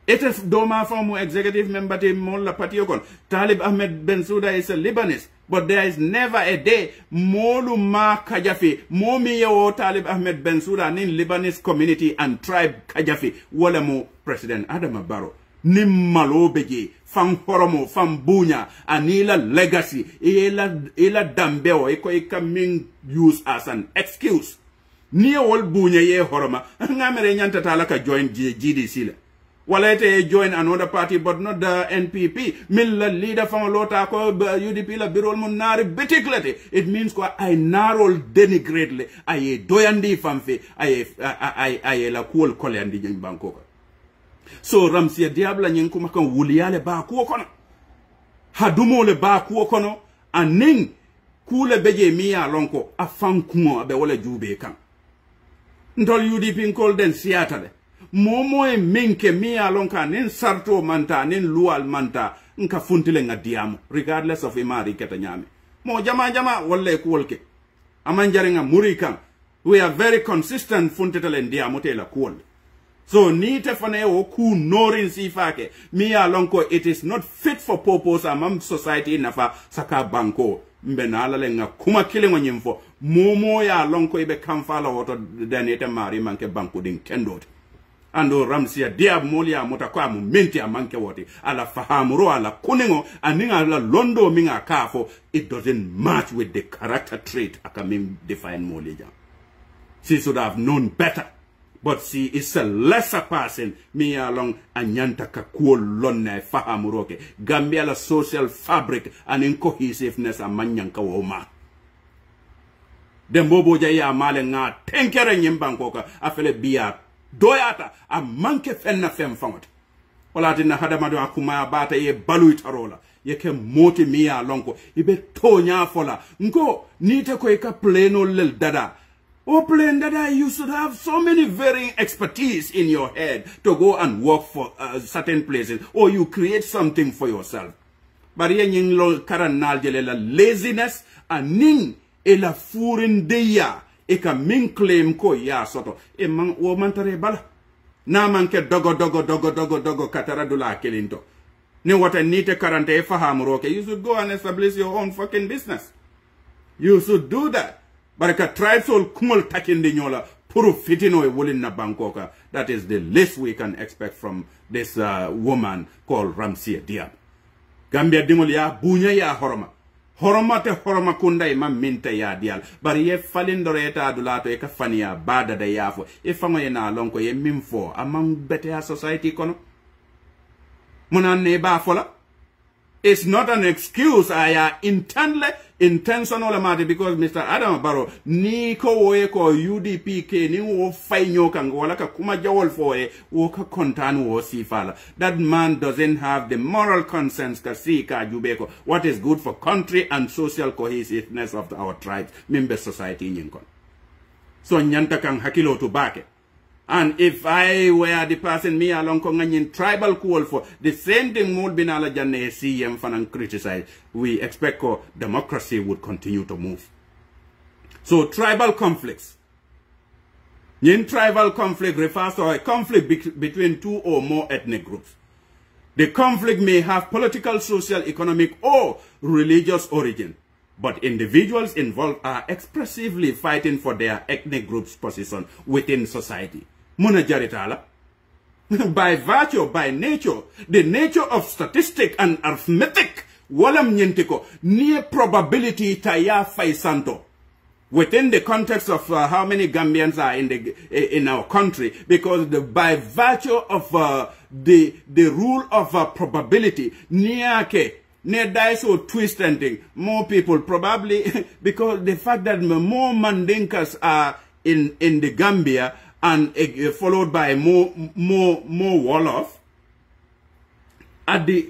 Speaker 1: It is Doma former executive member to Molla Patiokon. 𝒕𝒉𝒊𝒏 Bensouda is a Lebanese, but there is never a day Molu Ma Kajafi, Momiyo 𝒕𝒉𝒊𝒏 Bensouda in Lebanese community and tribe Kajafi, Walamo President Adama Barrow. Nimmalo beje, fam horomo, fam bunya, anila legacy, ila dambeo, eka ming use as an excuse. Ni ol bunya ye horoma, ngamere nyanta talaka join GDC. Walete join another party but not the NPP. Milla leader from Lota ko UDP la birol munari betiklete. It means ko I narrow denigrately. I doyandi famfe. I la cool koleandi jeng bankoka. So 𝒂𝒂𝒏𝒏 la nyen kuma kan wuliale ba ku kono. Hadumo le ba ku kono aning kule beje miya lonko afan kumo abe wala jube kan. Ndol UDP nkol den siatale. Momo e minke mi alonka nin sarto manta nin lual manta nka funtile nga diamu regardless of imari keta nyame mo jama wala ku wolke amanjare nga murikan we are very consistent funtitele ndiamu tela kuol so ni te fane o ku norin sifake mi alonko it is not fit for purpose among society nafa saka banko mbenala le nga kuma kile ngonyimfo momo ya alonko ibe kamfala woto denete mari manke banko ding kendot. Ando 𝒂𝒂𝒏𝒏 molia motakwa mu menti amanke wote ala fahamuro ala kuningo aninga ala londo minga kafo. It doesn't match with the character trait akamim define molija. She should have known better, but she is a lesser person. Mi along anyanta kakuo lonna fahamuroke Gambia la social fabric and incohesiveness amanyanka woma. Dembobo jaya male nga tenkere nyimbankoka afele biya doyata a manke fenna fem fangot. wala tinna hadamado akuma bata ye balu itarola yeke moti miya lonko ibe tonya fola nko nite ko eka pleno lel dada o plan dada you should have so many varying expertise in your head to go and work for certain places or you create something for yourself but ye nying lo karanal jele la laziness aning ela furin deya eka min claim ko ya soto e man o mantare bala na manke dogo katara dula kelinto ni wata nite karante e fahamuroke you should go and establish your own fucking business. You should do that. Baraka tribes all kumul takindi nyola puru fitino e wulin na Bangkoka. That is the least we can expect from this woman called 𝒂𝒊𝒏. Gambia dingol ya bunya ya horoma. Horoma te horoma kunda ima minte ya dial. Bari ye falindore eta adulato e ka fania bada da yafo. E fango ye na lonko ye mimfo among better society kono. It's not an excuse. I intentional matter because Mr. Adam Barrow ni ko ko UDP ke ni wo fainyo kan wala ka kuma jawol fo e wo ka kontan wo sifala. That man doesn't have the moral conscience ka si ka jubeko what is good for country and social cohesiveness of our tribes member society nyinkon. So nyanta kan hakilo to bake. And if I were the person me along in tribal call for the same thing would be nala janne CM fan and criticize, we expect democracy would continue to move. So tribal conflicts. In tribal conflict refers to a conflict between two or more ethnic groups. The conflict may have political, social, economic, or religious origin, but individuals involved are expressively fighting for their ethnic group's position within society. By virtue, by nature, the nature of statistic and arithmetic, walam nyentiko, near probability taya faisanto. Within the context of how many Gambians are in our country, because by virtue of the rule of probability, near dice or twist and thing, more people probably because the fact that more Mandinkas are in the Gambia and followed by more Wolof. At the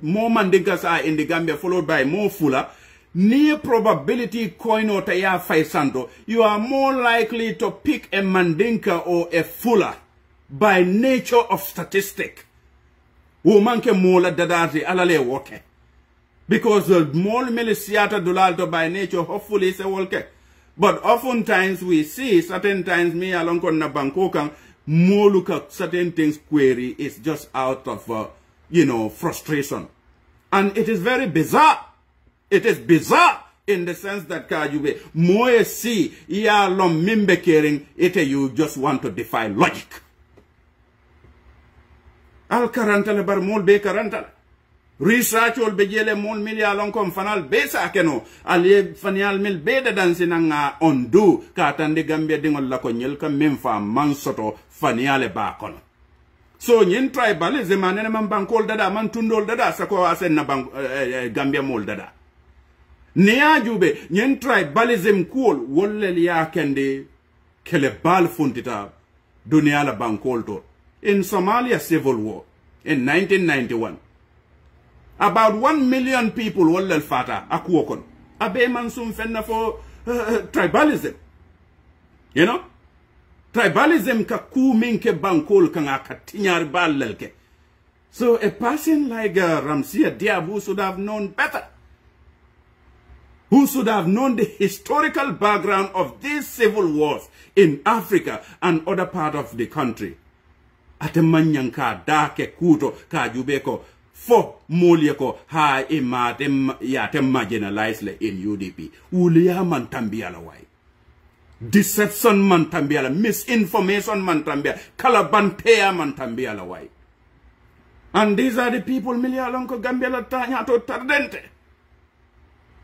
Speaker 1: more Mandinkas are in the Gambia, followed by more Fula. Near probability coin or taya faisando, you are more likely to pick a Mandinka or a Fula by nature of statistic. Womanke mola dadati alale woke. Because the more milisiata dulalto by nature, hopefully it's a woke. But oftentimes we see, certain times me along on na Bangkoka, more look at certain things query is just out of, frustration. And it is very bizarre. It is bizarre in the sense that Kajube, more see, ya long mimbe caring, it you just want to defy logic. Al karantale bar mol be karantale. Research ol bejele mol milia long kom fanal besa keno ali fanial mil beda dansinanga ondu katande Gambia dingol la ko nyel ka memfa mansoto faniale ba kono. So nyin tribalism anene man bankol dada man tundol dada sako asen na Gambia mol dada. Niya jube nyin tribalism cool wolle liya kende kele bal funtita dunia la bankol to. In Somalia civil war in 1991. About 1 million people were fata akuokon. Abe mansum fenna for tribalism. You know? Tribalism ka ku minke bankol kanga katinyar balelke. So a person like 𝒂𝒊𝒏 who should have known better. Who should have known the historical background of these civil wars in Africa and other parts of the country. Atemanyanka dake kuto ka jubeko fo molieko ha imatem yatem marginalized in UDP. Ulia mantambiala wai. Deception mantambiala, misinformation mantambiala, kalabantea mantambiala wai. And these are the people milialonko Gambiala tanyato tardente.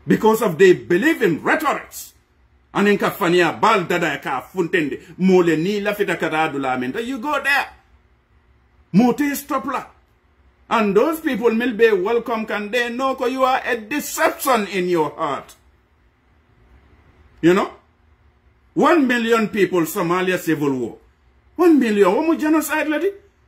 Speaker 1: Because of they believe in rhetorics. And in kafania bal dada ka funtende mole ni lafita karadula menta. You go there. Mote stopla. And those people will be welcome can they know because you are a deception in your heart. You know? 1 million people Somalia civil war. 1 million. What genocide lady?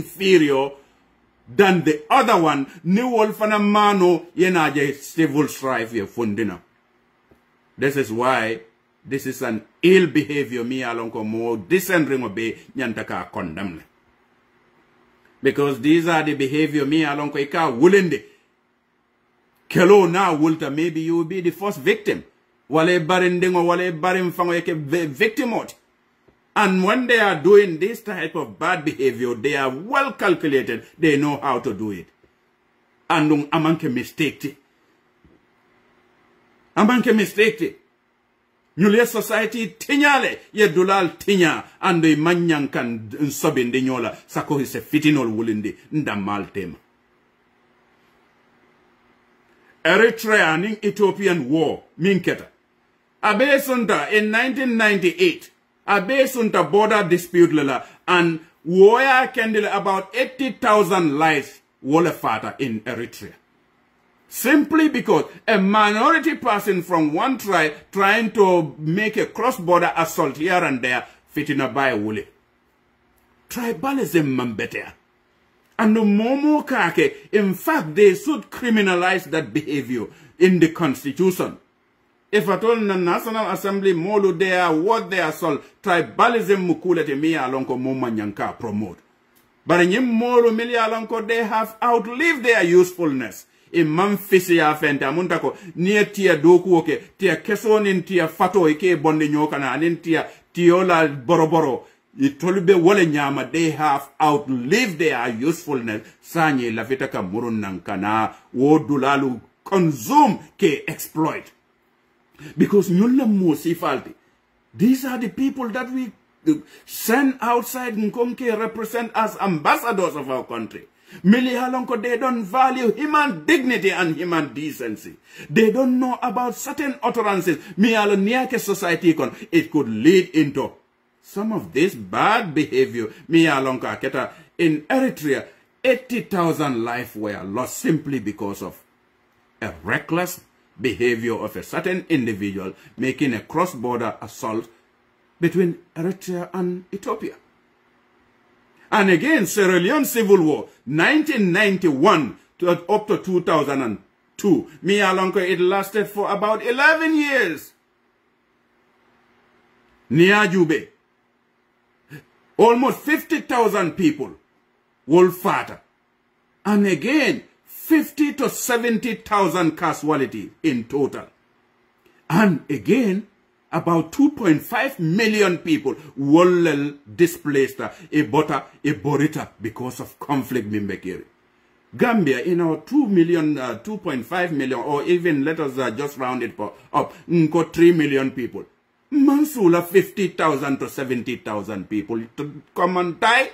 Speaker 1: inferior than the other one, ni wolfana mano yenaje civil strife ye fundina. This is why this is an ill behavior me alonko mo disendring obe nyantaka condemn. Because these are the behavior me alonko ika wulende. Kelo na wulta, maybe you will be the first victim. Wale barindingo, wale barim fango yeke victim out. And when they are doing this type of bad behavior, they are well calculated. They know how to do it. And amanke mistake. Amanke mistake. Nyule society tinyale ye dulal tinya and the manyan kan sobin de nyola sako hise fitinol wulindi ndamal tema. Eritrea and Ethiopian war minketa. Abesunta in 1998. Abesunta border dispute lela and warrior candle about 80,000 lives wole fata in Eritrea. Simply because a minority person from one tribe trying to make a cross-border assault here and there fitting a by wole. Tribalism mambetea. And the momo kake, in fact, they should criminalize that behavior in the constitution. If at all the National Assembly molu there what they assault, tribalism mukulete me alonko momanyanka promote. But in molu mili alonko they have outlived their usefulness. In manfisi ya fente amuntako niye tia doku oke tia keso nin tia fato ike bonde nyoka na anin tia tiola boroboro itolbe wole nyama, they have outlived their usefulness. Sanye lafita ka murun nankana wo dulalu consume ke exploit. Because nyulla mosi falti. These are the people that we send outside Nkonke represent as ambassadors of our country. Mili halonko, they don't value human dignity and human decency. They don't know about certain utterances. Mi aloniake society kon, it could lead into some of this bad behavior. Mi alonko aketa in Eritrea, 80,000 lives were lost simply because of a reckless behavior of a certain individual making a cross-border assault between Eritrea and Ethiopia. And again, Sierra Leone Civil War, 1991 up to 2002. It lasted for about 11 years. Niajube, almost 50,000 people will fight. And again, 50 to 70,000 casualties in total. And again, about 2.5 million people were displaced borita because of conflict Mimbekiri. Gambia, in our 2.5 million, or even let us just round it up, 3 million people. Mansula 50,000 to 70,000 people to come and die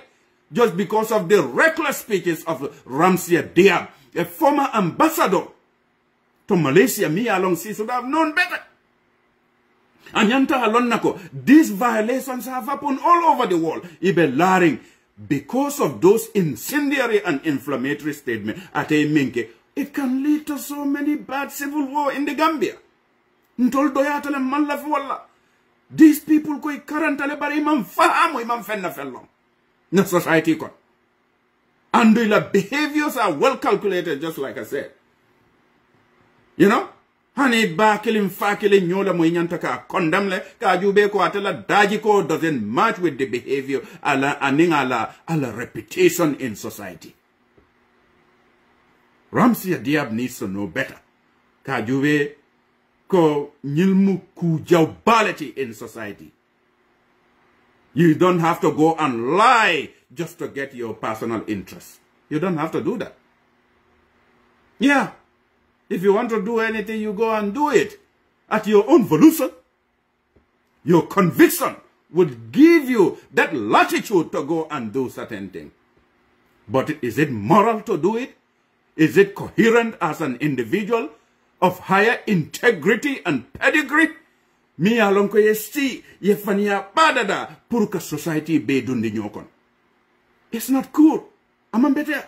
Speaker 1: just because of the reckless speeches of 𝒂𝒂𝒏𝒂𝒏, a former ambassador to Malaysia. Me along should have known better. Anyanta alonnako, these violations have happened all over the world. Ibe laring, because of those incendiary and inflammatory statements at a minke, it can lead to so many bad civil war in the Gambia. These people koi karantale bari imam fahamu imam fenna fellong. Na society kon. And the behaviors are well calculated, just like I said. You know? Hani ba killing fa killing nyola mo inyanta ka condemn ka jube ko atela daji ko doesn't match with the behavior ala reputation in society. 𝒂𝒂𝒏 needs to know better. Ka jube ko nyilmu kujawbality in society. You don't have to go and lie just to get your personal interest. You don't have to do that. Yeah. If you want to do anything, you go and do it at your own volition. Your conviction would give you that latitude to go and do certain things. But is it moral to do it? Is it coherent as an individual of higher integrity and pedigree? Mi alonko yesti yefania badada purka society be dundi nyokon. It's not cool. I'm better.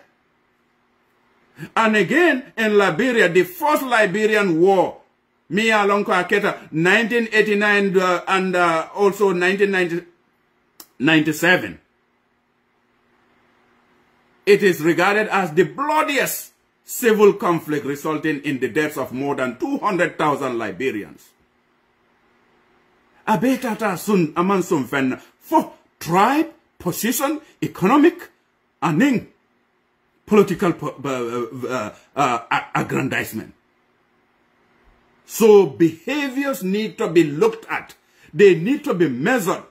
Speaker 1: And again, in Liberia, the first Liberian war, mi alonko aketa 1989 and also 1997. It is regarded as the bloodiest civil conflict resulting in the deaths of more than 200,000 Liberians. Abetata sun aman sun fen for tribe, position, economic, and political aggrandizement. So behaviors need to be looked at. They need to be measured.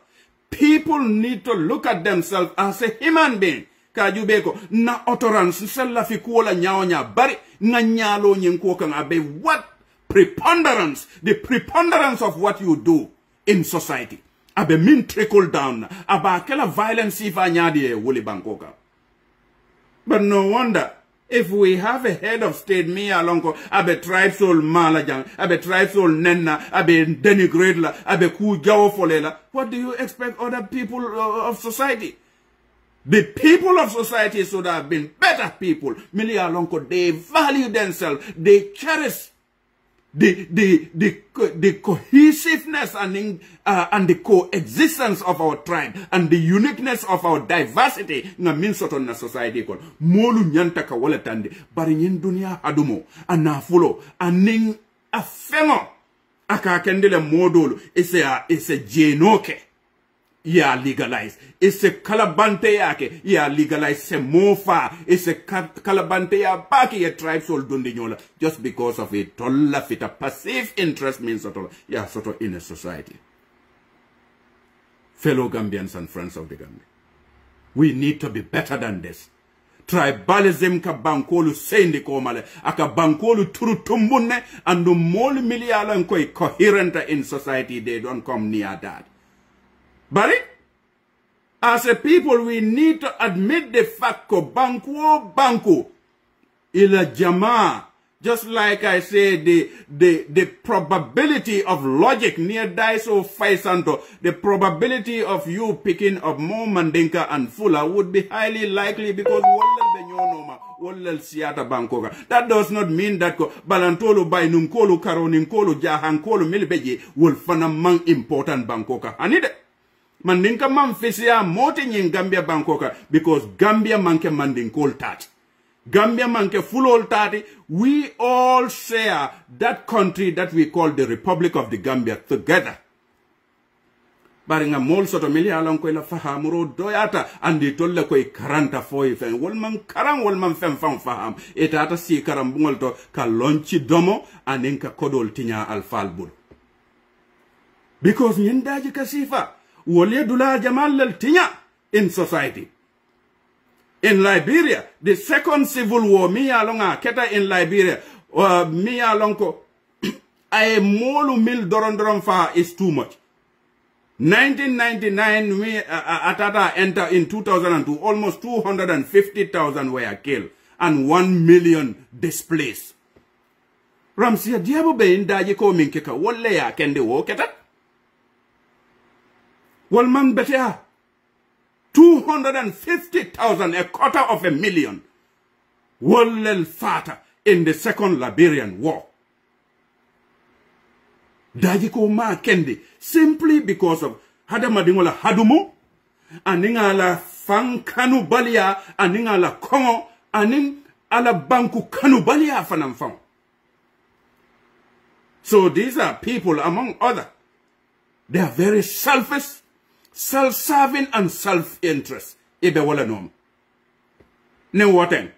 Speaker 1: People need to look at themselves as a human being. Kajubeko na utterance sella fikuola nyaonya bari nga nyalo nyinko kan abe what preponderance, the preponderance of what you do in society. Abe min trickle down. Aba kela violence ifa nyadi wuli bankoka. But no wonder, if we have a head of state, me alonko, abe tribe soul malajang, abe tribe soul nenna, abe denigrate la, abe ku jawo folela, what do you expect other people of society? The people of society should have been better people. Mili alonko, they value themselves, they cherish the cohesiveness and the coexistence of our tribe and the uniqueness of our diversity nga minsoto na society kon molu nyanta ka wala tande bari nyin dunia adumo anafulo aning afengo aka kendele modolo ese jenoke ya legalize ese kalabante yake ya legalize se mofa ese kalabante ya baki ya tribe soul dundi nyola just because of it tolla fita passive interest means soto ya soto in a society. fellow Gambians and friends of the Gambia. We need to be better than this. Tribalism ka bankolu sendi komale aka bankolu turu tumbune and the mole miliala koi coherent in society. They don't come near that. But as a people, we need to admit the fact ko banku ila jama. Just like I say, the probability of logic near Daiso Faisanto, the probability of you picking up more Mandinka and Fula would be highly likely because that does not mean that Balantolo by Nunkolo Karo Ninkolo Jahankolo Milibeji will find among important Bangkoka. Anide Mandinka man fisia moting in Gambia Bangkoka because Gambia manke Mandinkol tat. Gambia manke full old 30, we all share that country that we call the Republic of the Gambia together. Baringa mol soto mili alon ko la fahamuro doyata andi tolle ko karanta foy fen wolman karang wolman fem fam faham etata si karam bungol to ka lonchi domo anen ka kodol tinya alfalbul. Because nyendaji kasifa wole dula jamal lel tinya in society. In Liberia, the second civil war, mi alonga keta in Liberia, mi alonko, a molu mil doron fa is too much. 1999, we atata enter in 2002, almost 250,000 were killed and 1 million displaced. Ramsia diabo be indaji ko minkeka, wolle ya kende wo keta? Wolman betea. 250,000, a quarter of a million, Wallel Fata in the Second Liberian War. Dajiko ma kendi, simply because of Hadamadingola Hadumu, Aningala Fang Kanu Balia, Aningala Kongo, Aning ala Banku Kanu Balia Fanamfang. So these are people, among others, they are very selfish, self-serving and self-interest. Ibe wala nom. Ne waten.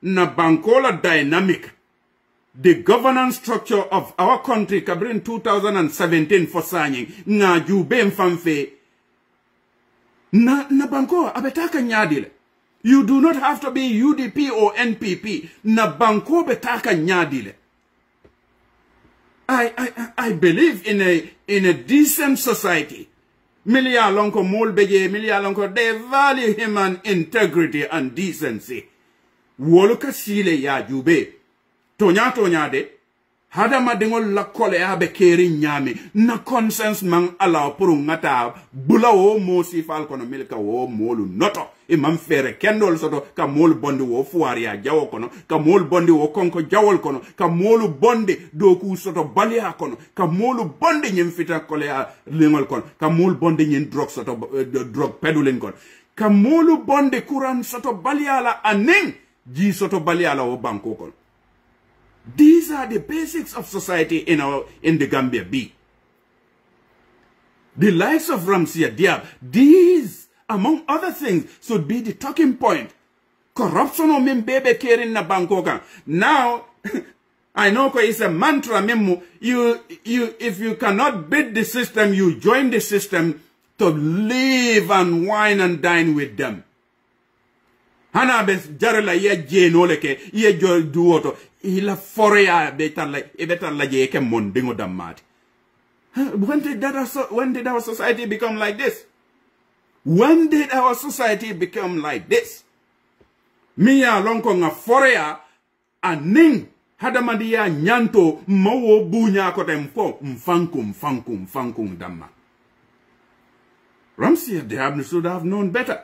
Speaker 1: Na bankola dynamic. The governance structure of our country kabrin 2017 for signing. Na jube mfamfe. Na banko abetaka nyadile. You do not have to be UDP or NPP. Na banko betaka nyadile. I believe in a decent society. Milia lonko molbeje, milia lonko, they value human integrity and decency. Woluka sile ya jube. Tonya de, hada madingol la kole ya bekeri nyami, na consensus man ala puru ngata, bula wo mosi falkono milka wo molu noto. Imam fere kendol soto, ka molu bondi wo fuari ya jawo kono, ka molu bondi wo konko jawol kono, ka molu bondi doku soto balia kono, ka molu bondi nyemfita kole ya lingol kono, ka molu bondi nyen drug soto, drug pedulin kono, ka molu bondi kuran soto balia la aning, ji soto balia la wo banko kono. These are the basics of society in the Gambia B. The likes of 𝒂𝒊𝒏, these, among other things, should be the talking point. Corruption of mbebe caring na bankoka. Now, I know it's a mantra memo. If you cannot beat the system, you join the system to live and wine and dine with them. Hana bes jarela ye jenoleke ye jo duoto ila forea betan la je ke mondingo damati. When did our society become like this? When did our society become like this? Miya lonko nga forea aning hadamadia nyanto mawo bunya kote mfo mfankum damma. 𝒂𝒊𝒏 should have known better.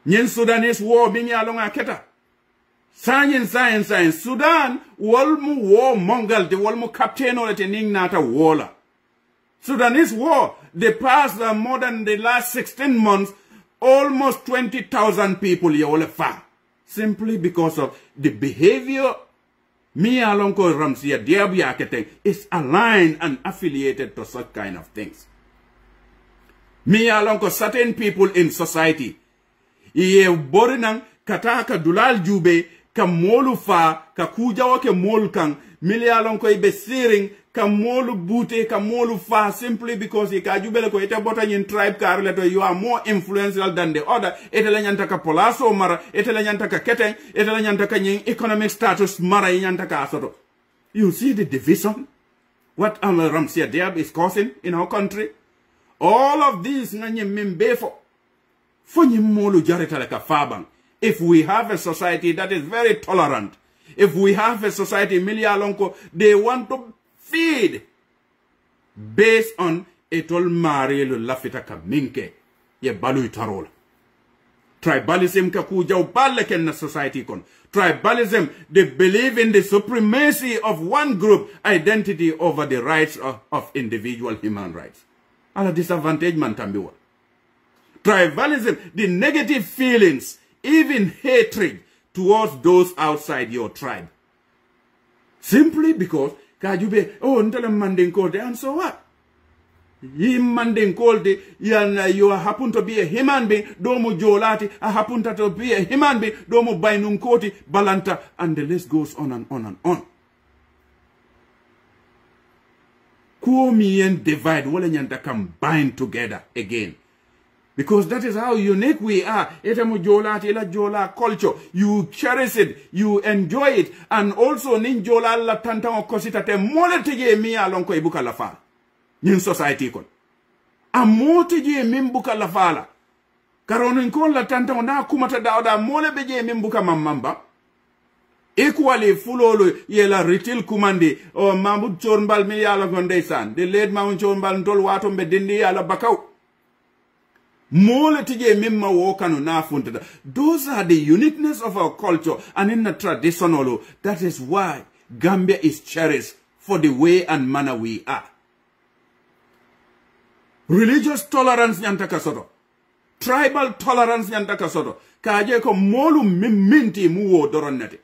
Speaker 1: Nyen Sudanese war bini alonga keta. Science. Sudan wolmu war mongal de wolmu captain or te ning nata wala. Sudanese war, they passed more than the last 16 months, almost 20,000 people fa. Simply because of the behavior me alonko 𝒂𝒊𝒏 is aligned and affiliated to such kind of things. Me alonko certain people in society iye borinang kataka dulal jube ka molu fa ka kujawa ke mol kan milialon ko ibe siring ka molu bute ka molu fa simply because ka jubele ko ite bota nyin tribe kar leto you are more influential than the other ite la nyanta ka polaso mara ite la nyanta ka keten ite la nyanta ka nyin economic status mara nyanta ka asoto. You see the division what 𝒂𝒊𝒏 is causing in our country. All of these nganye mimbefo fo nyi molu jareta la ka fabang. If we have a society that is very tolerant, if we have a society milialonko they want to feed based on etol marielu lafita ka minke ye balu tarola. Tribalism ka kujaw balle ken na society kon. Tribalism, they believe in the supremacy of one group identity over the rights of individual human rights. Ala disadvantage man tambiwa. Tribalism, the negative feelings, even hatred towards those outside your tribe. Simply because kajube oh ntele manding called and so what? Him manding called you happen to be a human being, domo jolati, I happen to be a human being, domo bainum koti, balanta, and the list goes on and on and on. Kuomi and divide, walanyanta can bind together again. Because that is how unique we are. Etemu jolati, ila jola culture. You cherish it, you enjoy it, and also ninjola la tanta o kosita te mole tege mi alonko ibuka la fa. Nin society kon. Amote je mimbuka la fala. Karono nkon la tanta na kumata dauda mole beje mimbuka mamamba. Equally fulolo yela retail kumandi o Mahmoud Chormbal mi yala gondesan. The late Mahmoud Chormbal ntol wato mbe dindi yala bakau. Mole tije mimma wokano na funtada. Those are the uniqueness of our culture and in the traditional. That is why Gambia is cherished for the way and manner we are. Religious tolerance nyantaka soto. Tribal tolerance nyantaka soto. Kaje ko molu minti muwo doronete.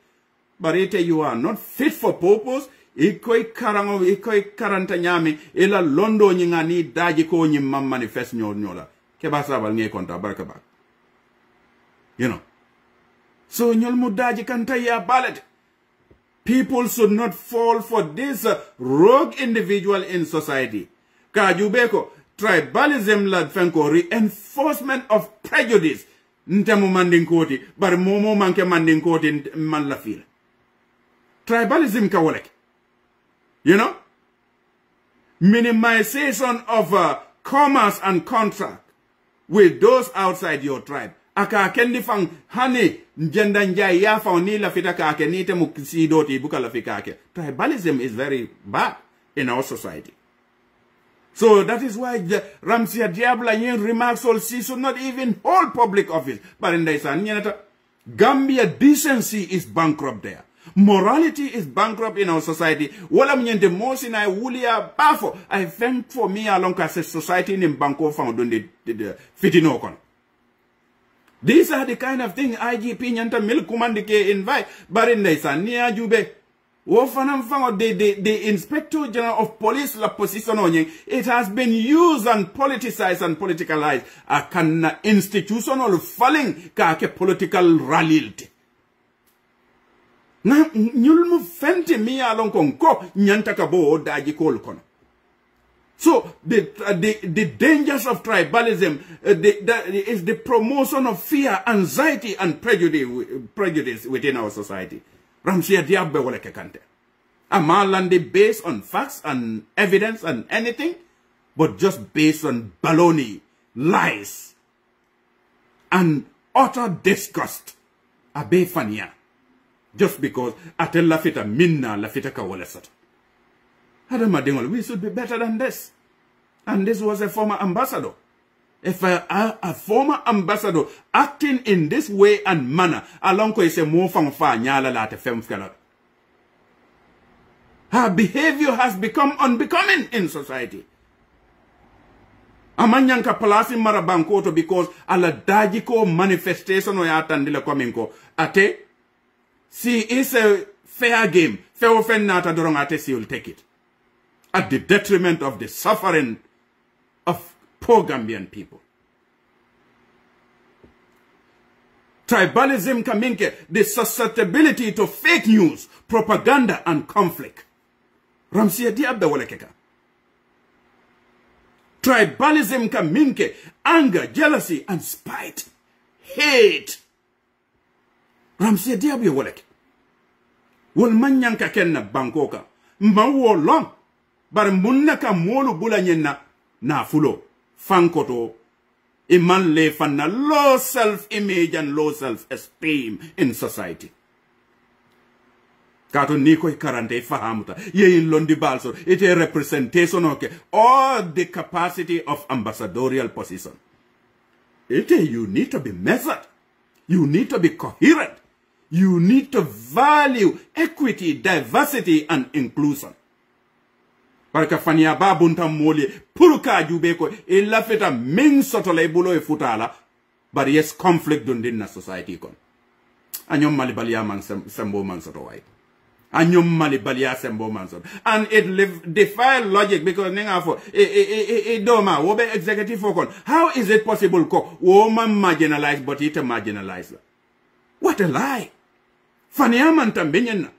Speaker 1: Barete you are not fit for purpose. Ikoi karango ikoi karanta nyami ila londo nyingani daji ko nyimma manifest nyola. Kebasabal nge konta barakaba. You know. So nyol mudaji kanta ya ballet. People should not fall for this rogue individual in society. Kajubeko tribalism la fenko reinforcement of prejudice. Ntemu mandinkoti, bar momo manke mandinkoti man la feel. Tribalism ka wolek. You know? Minimization of commerce and contract with those outside your tribe. Aka kendi fang hani njenda njai ya fa ni la fita ka ke ni te mukisidoti buka la fika ke. Tribalism is very bad in our society. So that is why 𝒂𝒊𝒏 remarks all she should not even hold public office. But in the Gambia decency is bankrupt there. Morality is bankrupt in our society. Wala mnyende mosi na wulia bafo. I think for me along as a society in Banko found on the fitino kon. These are the kind of thing IGP nyanta milkumandike invite. But in the niya jube. The Inspector General of Police la position it has been used and politicized and politicalized. A can institutional falling ka ke political rallied. Na nyulmu fenti mi along konko nyanta kabo daji kol kono. So the dangers of tribalism is the promotion of fear, anxiety, and prejudice within our society. 𝒂𝒊𝒏 wole ke kante. A malandi based on facts and evidence and anything, but just based on baloney, lies, and utter disgust. Abe fania. Just because atel lafita minna lafita ka wole sot. Hadamadingol, we should be better than this. And this was a former ambassador. If a former ambassador acting in this way and manner, along with a more from far nyala la te femskala. Her behavior has become unbecoming in society. Amanyanka palasi marabankoto because ala dajiko manifestation o yatandile kominko. Ate, see, it's a fair game. Fair offen nata dorong ate si will take it. At the detriment of the suffering of poor Gambian people. Tribalism kaminke, the susceptibility to fake news, propaganda, and conflict. 𝒂𝒂𝒏𝒏 wala keka. Tribalism ka minke anger, jealousy, and spite. Hate. 𝒂𝒂𝒏 wala ke. Wol manyan ka ken na bankoka. Mba wo long. Bar munna ka molu bula nyenna na fulo. Fankoto. Iman le fan na low self-image and low self-esteem in society. Kato niko karante fahamuta. Ye in londi balso. It a representation of all the capacity of ambassadorial position. You need to be measured. You need to be coherent. You need to value equity, diversity, and inclusion. Parka fania babunta moli puruka jubeko illa feta min sotole bulo e futala. But yes, conflict dundin na society kon. Anyom malibalia man sembo man sotowai. And it defies logic because doma wobe executive focus. How is it possible ko woman marginalized but it marginalized? What a lie! Faniaman tambinyen.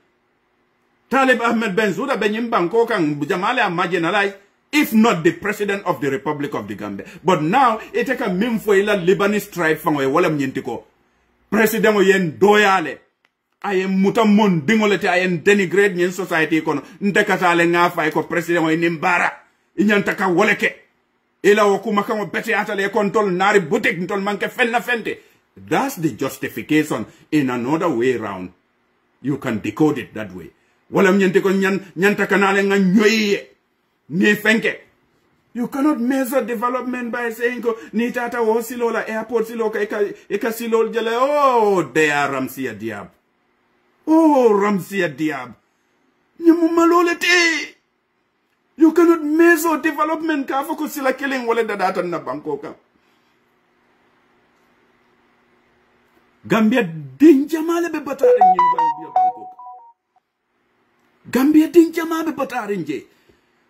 Speaker 1: Talib Ahmed Bensouda Benyim Bangkok and Jamale are marginalized, if not the president of the Republic of the Gambia. But now it take a meme for ila Lebanese tribe from wala mnyentiko. President oyen doyale. I am mutamon dingolete I am denigrate in society kono ntekatale ngafa iko president wa inimbara inyantaka woleke ila wakuma kama bete atale control nari boutique ntol manke fenna fente. That's the justification in another way round. You can decode it that way. Wala mnyentiko nyantaka nale nga nyoye ni fenke. You cannot measure development by saying ni tata wo silola airport siloka eka silol jale. Oh, they are 𝒂𝒂𝒏. Oh, 𝒂𝒂𝒏. You cannot measure development ka for sila killing wale data na Bangkok. Gambia dinja male be batare Gambia Bangkok. Gambia dinja male be batare nje.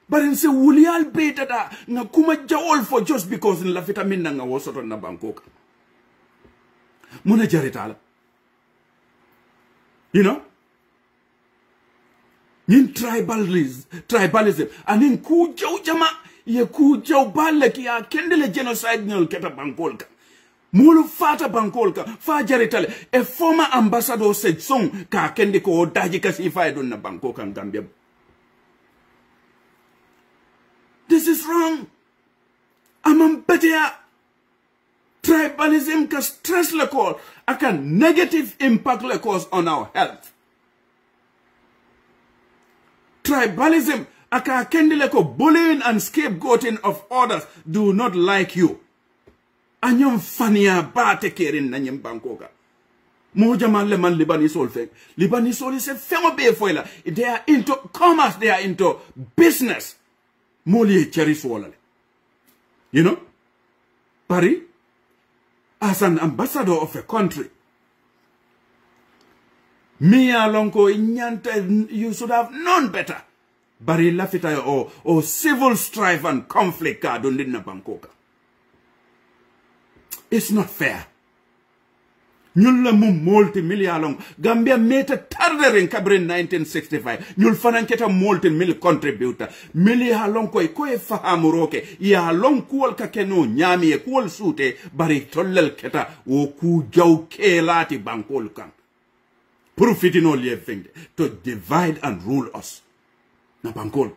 Speaker 1: But in se wulial beta da nga kuma jawol for just because in la vitamin nga wosoto na Bangkok. Muna jaritala. You know? In tribalism. And in kujaw jama. Ye kujaw balek ya kendele genocide nyol keta Bangkolka. Mulu fata Bangkolka. Fa jaritale. A former ambassador said song ka kendi ko daji kasi ifa edun na Bangkok and Gambia. This is wrong. Amam betea. Tribalism can stress le cause, can negative impact le cause on our health. Tribalism can kendi le ko bullying and scapegoating of others do not like you. Anyom fania bate kerin na nyem Bangkoka. Moja man le man Lebanese all fake. Lebanese all is a femo be foila. They are into commerce, they are into business. Moli cheris wala. You know? Paris, as an ambassador of a country, Mia Lonko Inyante, you should have known better. Bari lafita or civil strife and conflict card on Bangkok. It's not fair. Nyul mu multi-million long. Gambia made a tarder in Cabrin 1965. Nyul fananketa multi-million contributor. Million long koi fahamuroke. Ya long kuol kakeno nyami e kuol sute bari tollel keta o ku jaw kelati Bangkol kan. Profitino liye to divide and rule us. Na Bangkol.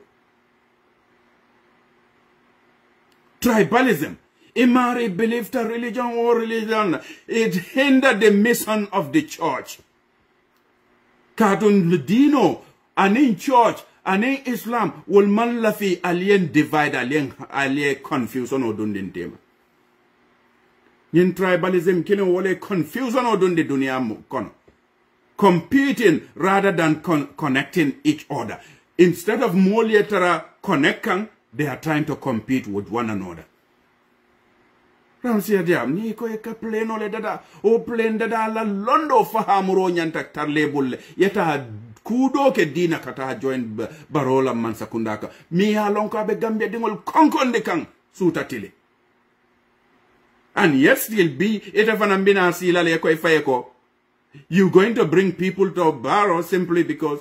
Speaker 1: Tribalism. Imari believed a religion or religion. It hindered the mission of the church. Katun Ladino, and in church, and in Islam, will man lafi alien divide, alien confusion or dundin tema. In tribalism, kino wale confusion or dundi dunia kono. Competing rather than connecting each other. Instead of more later connecting, they are trying to compete with one another. 𝒂𝒂𝒏 ni ko ka pleno le dada o plen dada la londo fahamuro nyanta tarlebul yeta kudo ke dina kata join barola man sakundaka mi ya lonko be Gambia dingol konkonde kan sutatile and yes still be etafana sila le ko ifayeko you going to bring people to borrow simply because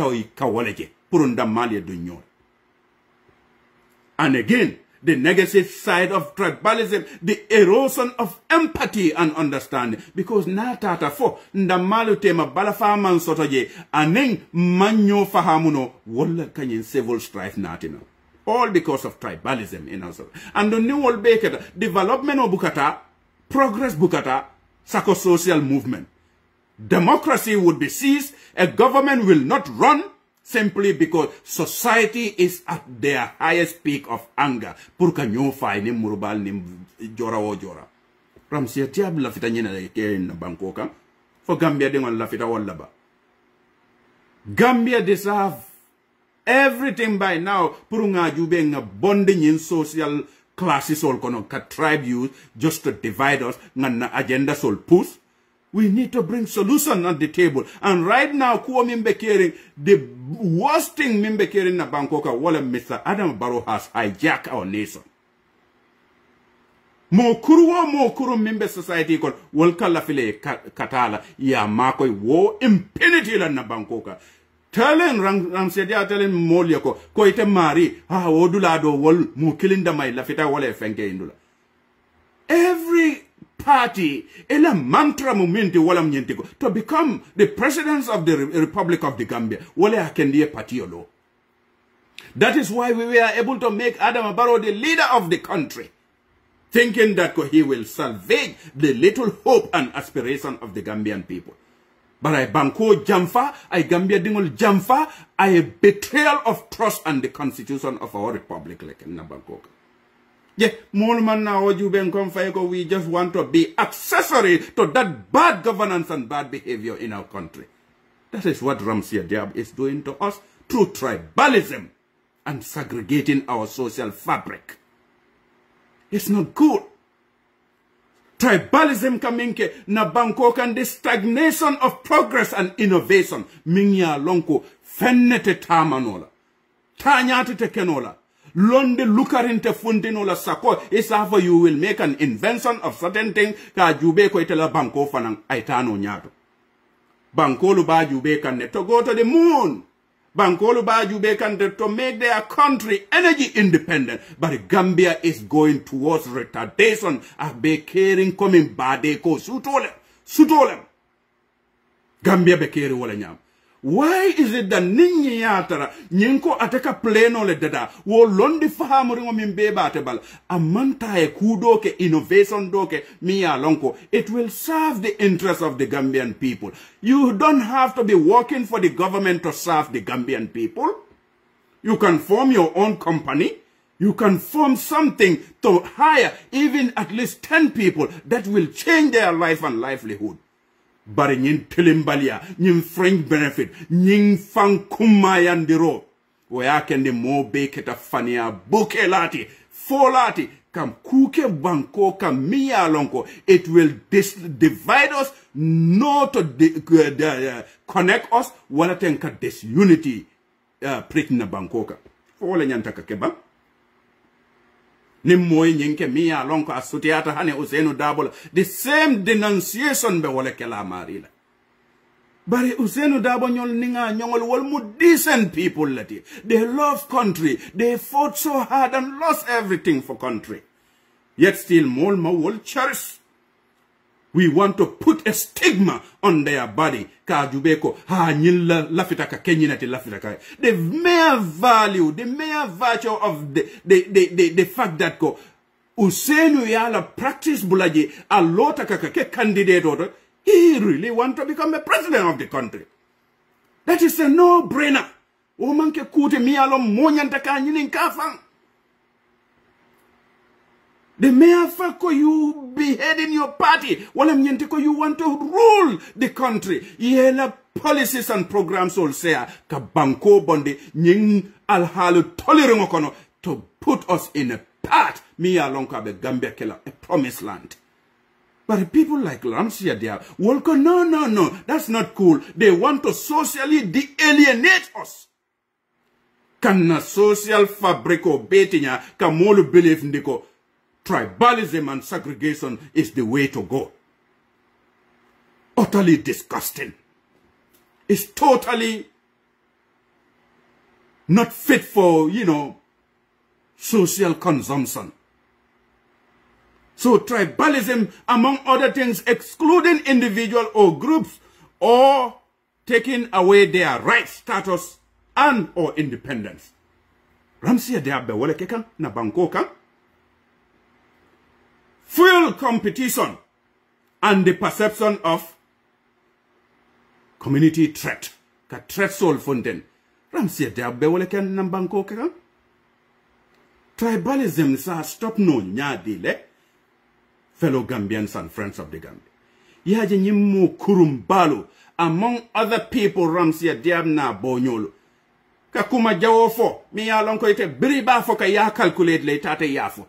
Speaker 1: betawi kawaleje purunda mali dunyo. And again, the negative side of tribalism, the erosion of empathy and understanding. Because na tata fo, ndamalu tema balafa man sotoje, aneng manyo fahamuno, wala kanyin civil strife natina. All because of tribalism in us. And the new old baker, development of Bukata, progress Bukata, psychosocial movement. Democracy would be seized, a government will not run, simply because society is at their highest peak of anger. Purka nyofa ni murubal ni jora o jora. 𝒂𝒂𝒏𝒏 lafita nyina ke in Bangkok. For Gambia dengon lafita walla ba. Gambia deserve everything by now. Purunga jube nga bonding in social classes all kono ka tribe youth just to divide us nga agenda sol push. We need to bring solution on the table. And right now, kuwa mimbe caring, the worst thing mimbe caring na Bangkok, wala Mr. Adam Barrow has hijacked our nation. Mo kuru mimbe society kon walka la file katala ya makoi wo impunity la na Bangkok. Telling Ramsedia telling Molia ko ite mari ha wodulado wol mo kilinda mai la fita wala fenke indula. Every party ela mantra momenti wala mnyentiko to become the presidents of the Republic of the Gambia wala akendiye party olo. That is why we were able to make Adam Barrow the leader of the country, thinking that he will salvage the little hope and aspiration of the Gambian people. But I banko jamfa, I Gambia dingol jamfa, I betrayal of trust and the constitution of our republic like in Bangkok. Yeah, we just want to be accessory to that bad governance and bad behavior in our country. That is what 𝒂𝒂𝒏𝒏 is doing to us through tribalism and segregating our social fabric. It's not good. Tribalism kaminke na Bangkok and the stagnation of progress and innovation. Minya lonko fennete tamanola. Tanyate tekenola. Londe lukarinte fundinola sako is after you will make an invention of certain things ka jube ko itela banko fanang aitano nyato. Banko luba jube kan to go to the moon. Banko luba jube kan to make their country energy independent. But Gambia is going towards retardation. Abe caring coming bade ko sutolem. Gambia be caring wala nyam. Why is it that ninyi yatara nyinko ateka pleno le dada wo londi fahamu ngo mimbeba atebal amanta e kudoke innovation doke miya lonko it will serve the interests of the Gambian people. You don't have to be working for the government to serve the Gambian people. You can form your own company. You can form something to hire even at least 10 people that will change their life and livelihood. Bari nyin tilimbalia, nyin fringe benefit, nyin fang kumayandiro. Waya kendi mo beketa fania buke lati, folati, kam kuke banko kam miya lonko. It will divide us, not to connect us, wala tenka disunity pritina bankoka. Fole nyantaka keba. Nimmoy nyinke miya lonko asutiata hane 𝒂𝒐𝒊𝒏. The same denunciation be wale kela marila. Bari 𝒂𝒐𝒊𝒏 nyol ninga nyongol wal mu decent people lati. They love country. They fought so hard and lost everything for country. Yet still more will cherish. We want to put a stigma on their body. Ka jubeko ha nyilla lafitaka kenyinati lafitaka. The mere value, the mere virtue of the fact that ko 𝒂𝒐𝒊𝒏 practice bulaji a lot ke candidate order. He really want to become a president of the country. That is a no-brainer. Omanke kute miyalo monyantaka nyinin kafang. The mere fact you beheading your party, you want to rule the country. Yela policies and programs all say ka banko bondi nying alhalu tolerangokono to put us in a path. Me along ka be Gambia kela a promised land. But people like 𝒂𝒊𝒏, no, that's not cool. They want to socially de-alienate us. Kana social fabric or betinya kamolu believe ndiko. Tribalism and segregation is the way to go. Utterly disgusting. It's totally not fit for, social consumption. So tribalism, among other things, excluding individual or groups or taking away their rights, status, and or independence. 𝒂𝒐𝒊𝒏 wale kekan na bankoka. Fuel competition and the perception of community threat. Ka threat soul fonten. 𝒂𝒐𝒊𝒏 wale ken na bankoka. Tribalism sa stop no nyadile. Fellow Gambians and friends of the Gambia. Yaje nyimu kurumbalu among other people 𝒂𝒐𝒊𝒏 na bonyolo. Kakuma jawofo mi ya lonko ite biriba fo ka ya calculate le tate yafo.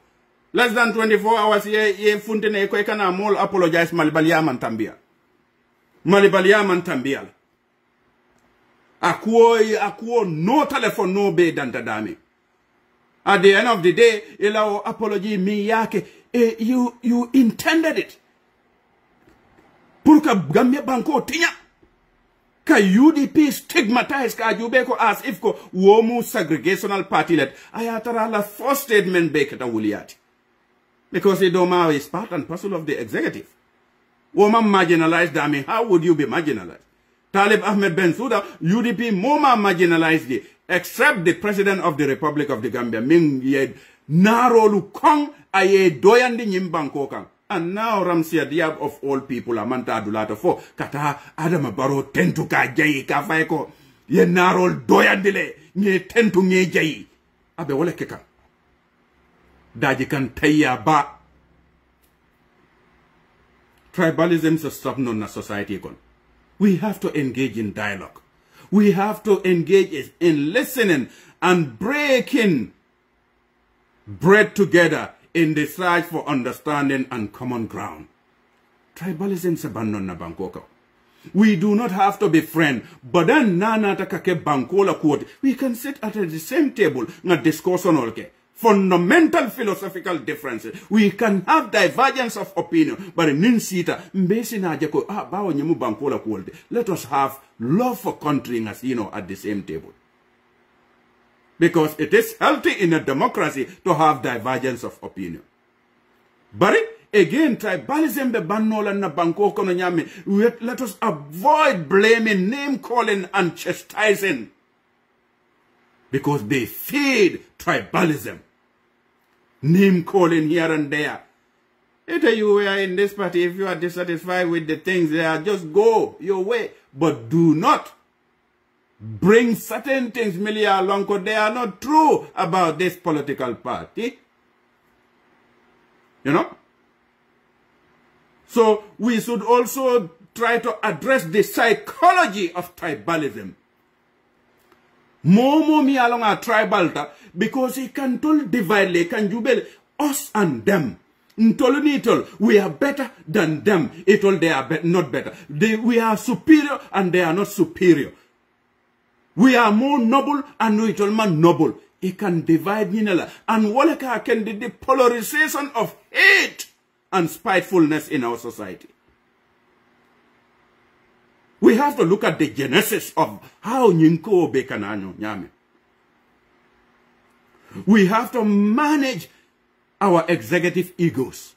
Speaker 1: Less than 24 hours ye funtene ko kana mol apologize malibaliya man tambia. Malibaliya man tambia. Akuo no telephone no be dantadami. At the end of the day, ilawo apology mi yake. You intended it. Purka Gambia banko tinya. Ka UDP stigmatized ka jubeko as if ko womu segregational party let. Ayatara la first statement beketa wuliati. Because Idoma is part and parcel of the executive. Woma marginalized dami. How would you be marginalized? Talib Ahmed Bensouda, UDP moma marginalized except the president of the Republic of the Gambia. Ming yed narolu kong aye doyandi nyimbanko kang. And now 𝒂𝒐𝒊𝒏 of all people amanta adulata fo kata Adama Barrow tentu ka jayi ka faiko ye narol doyandile nye tentu nye jayi abe wale keka daji kan tayya ba. Tribalism is a stop non society kon. We have to engage in dialogue. We have to engage in listening and breaking bread together in the search for understanding and common ground. Tribalism is abandoned na Bangkok. We do not have to be friends, but then nana takake bankola quote. We can sit at the same table na discuss on all fundamental philosophical differences. We can have divergence of opinion, but in Ninsita, mbesina jako bawo nyemu bankola quote. Let us have love for country as at the same table. Because it is healthy in a democracy to have divergence of opinion. But again, tribalism be banola na banko kono nyame. Let us avoid blaming, name calling, and chastising. Because they feed tribalism. Name calling here and there. Either you are in this party, if you are dissatisfied with the things there, just go your way. But do not bring certain things, Milia Lonko, they are not true about this political party. So we should also try to address the psychology of tribalism. Momo mi along a tribalta because he can tell divide le can jubel us and them. We are better than them. They are not better. We are superior and they are not superior. We are more noble and we are man noble. It can divide Ninala. And Waleka can be the polarization of hate and spitefulness in our society. We have to look at the genesis of how Nyinko Bekanano Nyame. We have to manage our executive egos.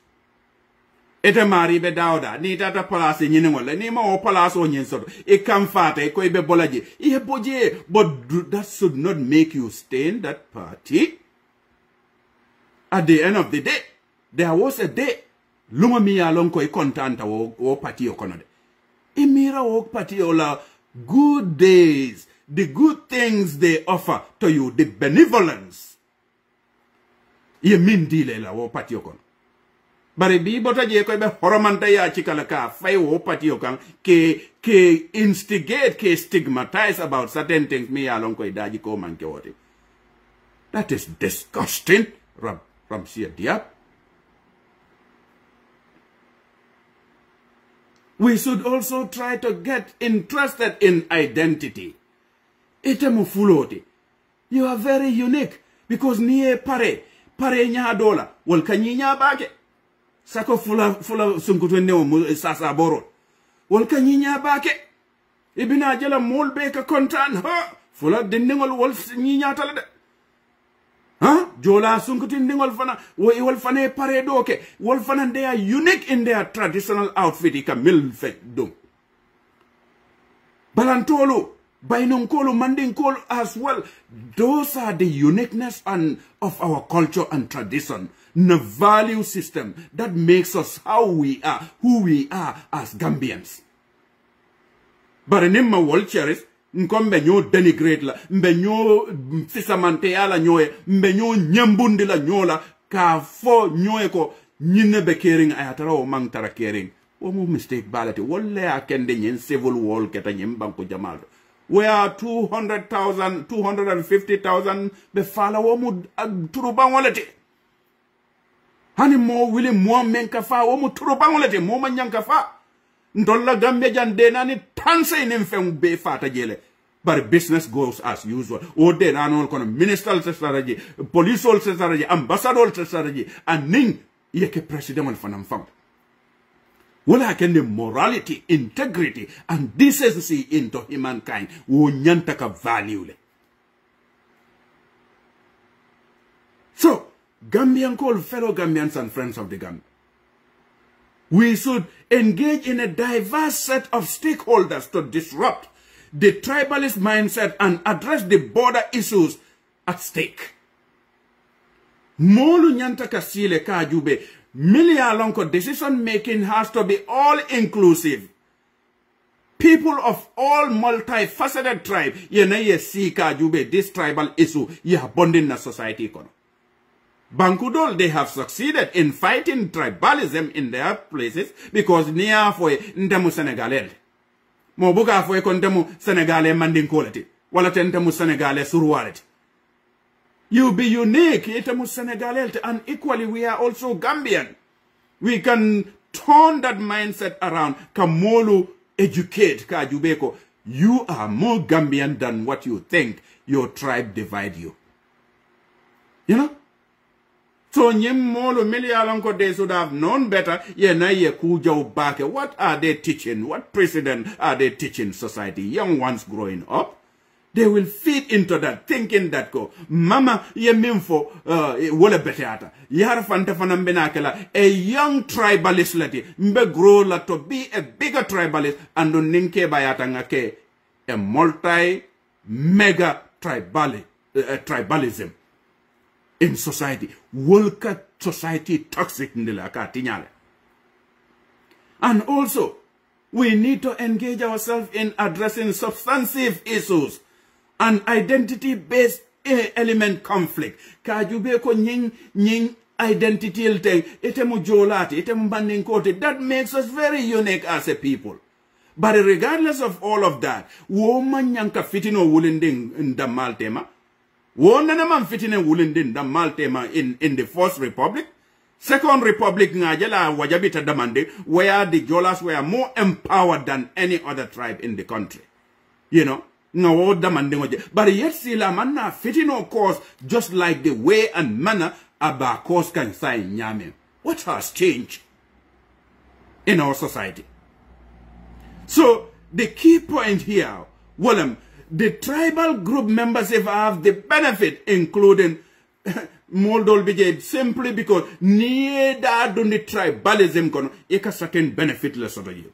Speaker 1: Ete mari be dauda ni tata palasi nyinengole ni ma o palasi o nyensoto e kamfata e ko be bolaje e boje, but that should not make you stay in that party. At the end of the day, there was a day luma mi alon ko e contanta o party o konode e mira o party o la good days, the good things they offer to you, the benevolence ye min dile la o party o kono. Bari bi bota je ko be horomanta ya chikala ka fay wo pati okan ke instigate, ke stigmatize about certain things me along ko daji ko man ke wote. That is disgusting, 𝒂𝒂𝒏𝒏𝒆𝒍. We should also try to get interested in identity. Itemu fuloti. You are very unique because niye pare nya dola wal kanyinya bake. Sako fula sunkutwende o sasa boro. Walka nyinya bake. Ibina jela mol beka kontan. Ha! Fula dindingol wolf nyinya talade. Ha? Jola sunkutwendingol fana. Wol fana pare doke. Wol fana they are unique in their traditional outfit. Ika milfek dum. Balantolo. Bainonkolo, Mandinkolo as well. Those are the uniqueness of our culture and tradition. The value system that makes us how we are, who we are as Gambians. But in my world cherish, nkombe nyo denigrate la, mbe nyo fisamante ala nyoe, mbe nyo nyambundi la nyola, ka fo nyoe ko nyine be caring ayatara o mang tara caring. Omo mistake balati, wolle akende nyen civil war keta nyen banko jamal. Where 200,000, 250,000 be fala womu turubangolete. Hani mo wili mo menkafa womu turubangolete mo manyankafa. Ndolla Gambia jande nani tanse inemfeng be fata jele. But business goes as usual. Ode nanol kono ministerial strategy, police strategy, ambassador strategy, and ning yeke president wal fanam fam. Wala kende morality, integrity, and decency into humankind. Wo nyantaka value le. So, Gambian call fellow Gambians and friends of the Gambia. We should engage in a diverse set of stakeholders to disrupt the tribalist mindset and address the border issues at stake. Molu nyantaka sile ka jube. Lonko decision making has to be all inclusive. People of all multifaceted tribe, ye see ka jube this tribal issue, ye bonding na society kono. Bankudol, they have succeeded in fighting tribalism in their places because niya foye ntemu Senegalese. Mobuga foye kontemu Senegale mandinkoleti. Wala tentemu Senegale surwaleti. You be unique, and equally we are also Gambian. We can turn that mindset around. Kamolu educate Kajubeko. You are more Gambian than what you think. Your tribe divide you. You know? So Nyemolo Milialonko, they should have known better. What are they teaching? What precedent are they teaching society? Young ones growing up. They will feed into that, thinking that go, Mama, ye minfo, wole beteata. Yara fanta fanambenakela, a young tribalist lati, mbe grow la to be a bigger tribalist, and ninke bayatangake, a multi-mega tribalism in society. Wolka society toxic nilaka tinyale. And also, we need to engage ourselves in addressing substantive issues and identity-based element conflict. Kajube ko nying identity itemu jolati, itemu bandinkote. That makes us very unique as a people. But regardless of all of that, woman yanka fitino wulinding in the Maltema. Wona man fitine wulinding the Maltema in the First Republic. Second Republic ngajela wajabita damande, where the Jolas were more empowered than any other tribe in the country. You know, but yet sila manna fitino course just like the way and manner aba course can say nyame. What has changed in our society? So the key point here, Willem, the tribal group members have the benefit, including 𝒂𝒊𝒏, simply because neither do the tribalism kono eka certain benefit less of you.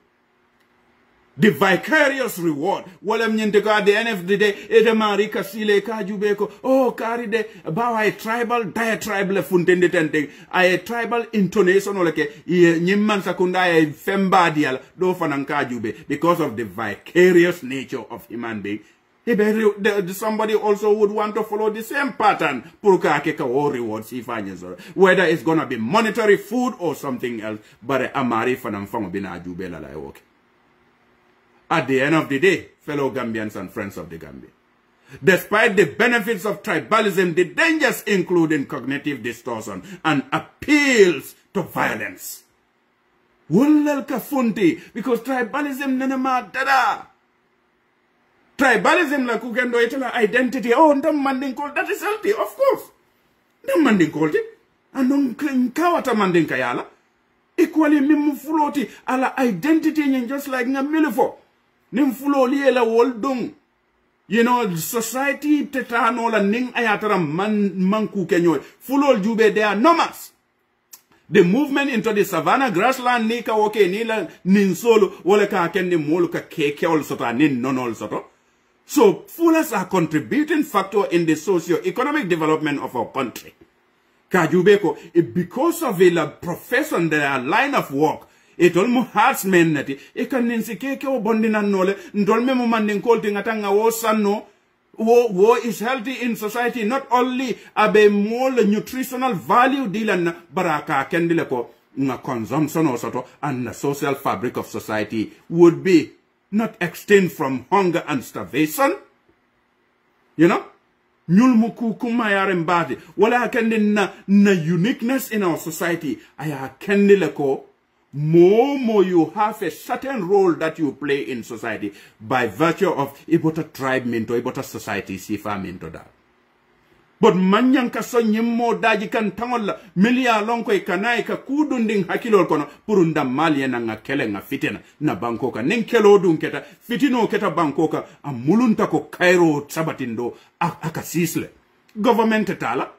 Speaker 1: The vicarious reward. Willem nyenteko at the end of the day, ete marika sile kajubeko. Oh, kari de bawa a tribal diatribe le funtende tente. A tribal intonation oleke nyimman sakunda a fembadial do fanankajube because of the vicarious nature of human being. Somebody also would want to follow the same pattern. Rewards, whether it's gonna be monetary, food, or something else. But amari fanamfango bina ajubela la woke. At the end of the day, fellow Gambians and friends of the Gambia, despite the benefits of tribalism, the dangers including cognitive distortion and appeals to violence. Because tribalism nanama dada. Tribalism la kugendo itala identity. Oh, ndam manding called that is healthy, of course. Ndam manding called it. And don't kawata manding kayala. Equally mimu fuloti ala identity and just like ngamilifo. Nim fulo liela woldung. You know, society tetano la ning ayatara manku kenyo. Fulo jube they are nomads. The movement into the savannah grassland nika woke nila ninsolo wole ka kendi moluka keke ol soto nin non ol soto. So fullers are contributing factor in the socio-economic development of our country. Kajubeko, because of the profession, their line of work, it almost hurts men nati. It can ninsike o bondina nole. Ndolme mo manding kolting atanga wo sanno. Wo is healthy in society. Not only abe more nutritional value dilan baraka kendileko na consumption or soto and the social fabric of society would be not extend from hunger and starvation. You know? Nyulmuku kumayare mbati. Wala kendi na uniqueness in our society. Aya kendi leko. More you have a certain role that you play in society by virtue of ibota tribe minto, ibota society sifa minto da. But manyang kaso nyemo daji kan tangola milia lonko ikanai ka kudunding hakilo kono purunda mali na ngakele nga fitina na Bangkoka ninkelo dun keta fitino keta Bangkoka amulunta ko Cairo sabatindo akasisle government tetala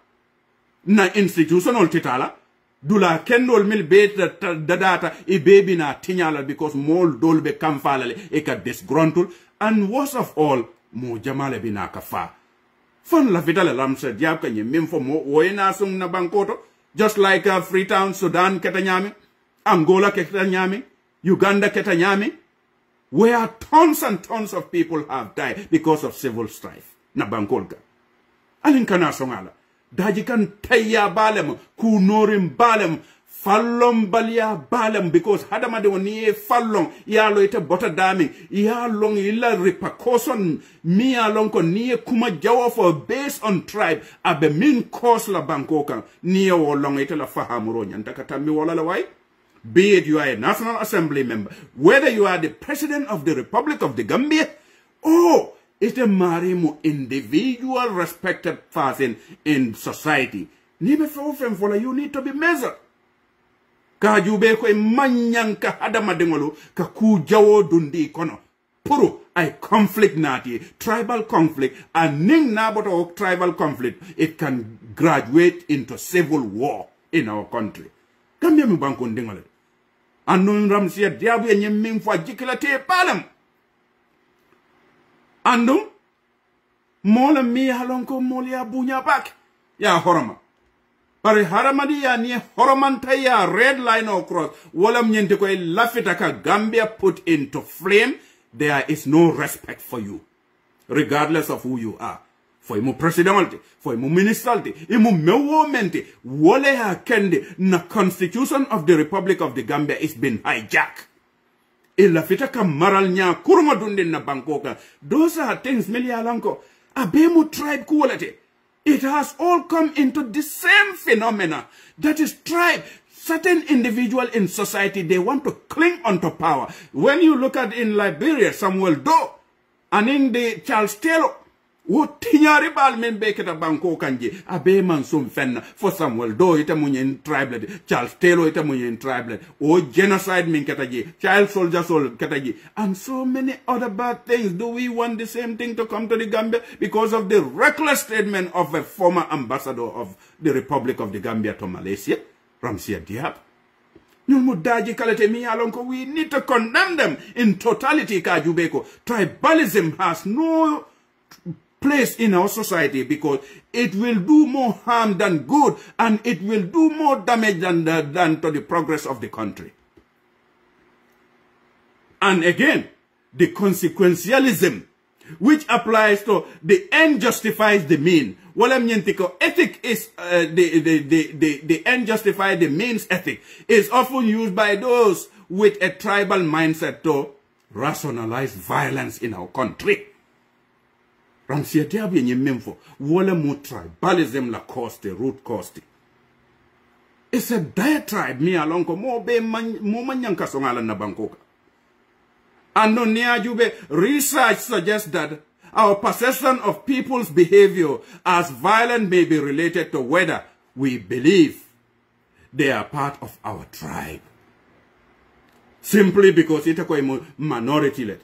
Speaker 1: na institutional tetala dula kendol mil bet data e baby na tinyala because mol dolbe kamfalale e ka disgruntled and worst of all mo jamale bina kafa. Fun la vitale lamse diab ka nyim fo mo woyna sung na Bangkoto just like Freetown Sudan ketanyami, Angola ketanyami, Uganda ketanyami, where tons and tons of people have died because of civil strife na Bangkoka. Alinkana songala daji kan taya balem kunorim balem fallom balia balem because hadama de woni fallong ya lo ite bota dami ya long illa repercussion mi ya long ko ni kuma jawo for based on tribe abe min cause la Bangkoka ni wo long ite la fahamuro nyanta katami wala la way. Be it you are a National Assembly member, whether you are the President of the Republic of the Gambia, or it's a marimu individual respected person in society. You need to be measured. Kajube ko manyanka hadama dengolo ka kujawo dundi kono. Puro ay conflict nati, tribal conflict, and ning naboto tribal conflict, it can graduate into civil war in our country. Gambia mi banko ndengole. Anu ramsia diabu yenye mingfwa jikila te palam. Andu mola mi halonko molia bunya bak ya horoma pare haramadi ya ni horomanta ya red line across wala mnyente ko lafita ka Gambia put into flame. There is no respect for you regardless of who you are. For imu presidentality, for imu ministrality, imu mewomenti wale ha kendi na constitution of the Republic of the Gambia is been hijacked. illa fita ka maral nya kurma dundin na bankoka. Those are things milialanko abemu tribe quality. It has all come into the same phenomena. That is tribe. Certain individual in society, they want to cling onto power. When you look at in Liberia, Samuel Doe, and in the Charles Taylor, wo tinyari bal men beketa banko kanje abe man sum fenna for Samuel Doe ita munyen tribal Charles Taylor ita munyen tribal o genocide min ketaji child soldier sol ketaji and so many other bad things. Do we want the same thing to come to the Gambia because of the reckless statement of a former ambassador of the Republic of the Gambia to Malaysia, 𝒂𝒄𝒄𝒏𝒏𝒆𝒍? We need to condemn them in totality. Tribalism has no place in our society because it will do more harm than good, and it will do more damage than to the progress of the country. And again, the consequentialism, which applies to the end justifies the mean. Ethic is the end justifies the means ethic is often used by those with a tribal mindset to rationalize violence in our country. Tribalism la cost, root cost. It's a diatribe me along mo be manyanka songala na bankoka. And no jube research suggests that our perception of people's behavior as violent may be related to whether we believe they are part of our tribe. Simply because it's a minority.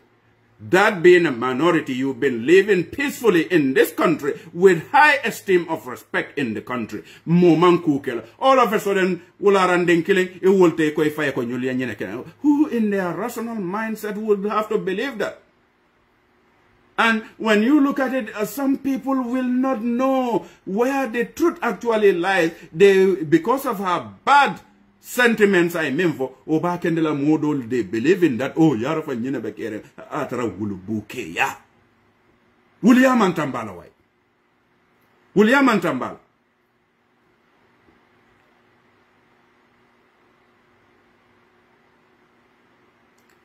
Speaker 1: That being a minority, you've been living peacefully in this country with high esteem of respect in the country. All of a sudden, killing, it will take away fire. Who in their rational mindset would have to believe that? And when you look at it, some people will not know where the truth actually lies. Because of her bad sentiments, I mean for Obakendela model, they believe in that. Oh, Yarafa Ninabekere, Atara Wulubuke, ya. William Antambala, why? William Antambala.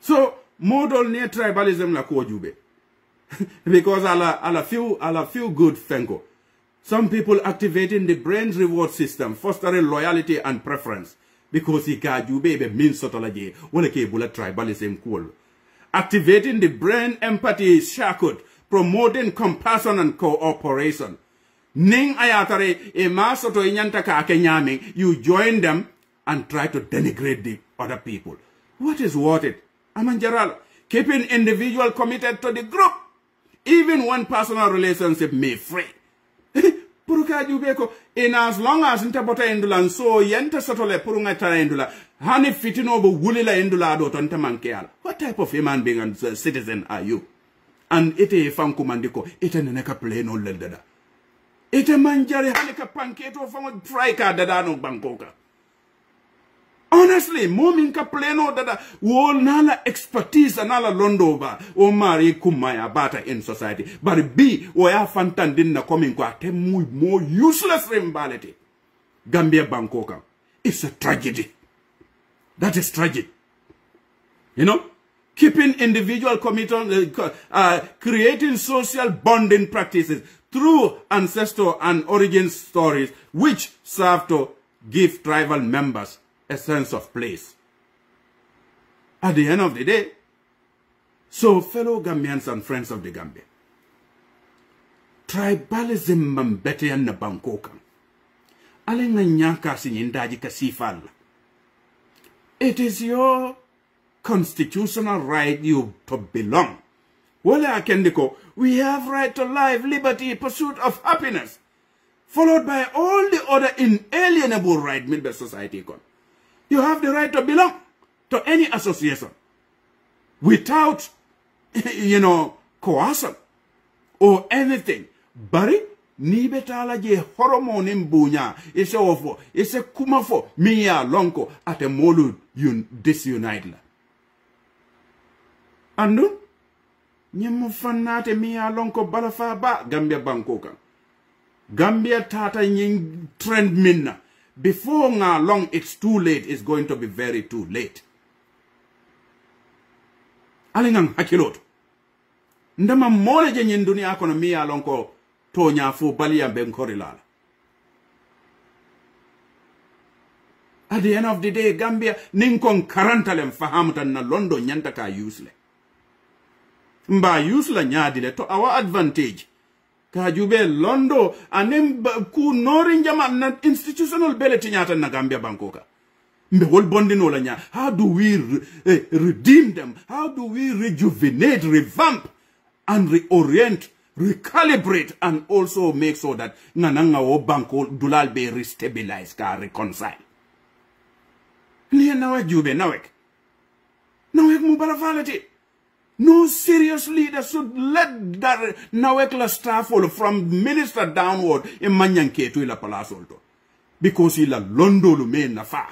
Speaker 1: So, model near tribalism la Kojube. Because a few good fengo. Some people activating the brain's reward system, fostering loyalty and preference. Because he can't do baby means sotolaje, when a tribalism cool. Activating the brain empathy shakut, promoting compassion and cooperation. Ning ayatare e masoto inyantaka kenyami, you join them and try to denigrate the other people. What is worth it? Amanjaral, keeping individual committed to the group. Even one personal relationship may free. In as long as intabota indula so yenta sotole purunga tara indula hani fitino bo wulila indula do tonta mankeala. What type of human being and citizen are you? And ite fanku mandiko ite neneka play no leldada. Ite manjari hanika panketo from trika dada no bankoka. Honestly, mominka pleno dada wol nala expertise nala londoba o mari kumaya bata in society. But B o ya fantandin na coming kwa te more useless rimbality. Gambia Bankoka. It's a tragedy. That is tragic. You know? Keeping individual commitment, creating social bonding practices through ancestor and origin stories which serve to give tribal members a sense of place. At the end of the day, so fellow Gambians and friends of the Gambia, tribalism mambete na bankoka. Alenga nyanka sinyindaji kasifal. It is your constitutional right you to belong. Wala akendiko, we have right to life, liberty, pursuit of happiness, followed by all the other inalienable rights made by society. You have the right to belong to any association without, coercion or anything. Bari, ni betala je hormone mbunya, ise ofo, ise kumafo, miya lonko, ate molu disunite la. Andu, nyemu fanate miya lonko balafa ba, Gambia Bankoka. Gambia tata nying trend minna. Before long, it's too late. It's going to be very too late. alingang hakiloto ndama mole je nyin dunia kono mi alon ko tonya fu baliya ben korilala. At the end of the day, Gambia ninkon karantalem fahamutan na London nyanta ka usele. Mba usela nyadile to our advantage. Ka jube Londo anem ku norin jama na institutional beleti nyata na Gambia Bankoka. Mbe wol bondino la nya. How do we redeem them? How do we rejuvenate, revamp, and reorient, recalibrate, and also make sure that nananga o banko dulal be restabilize ka reconcile. Nawek jube nawek mubala valeti. No serious leader should let that nawek la staff from minister downward in manyanke to ila palasolto. Because ila londo lume nafa.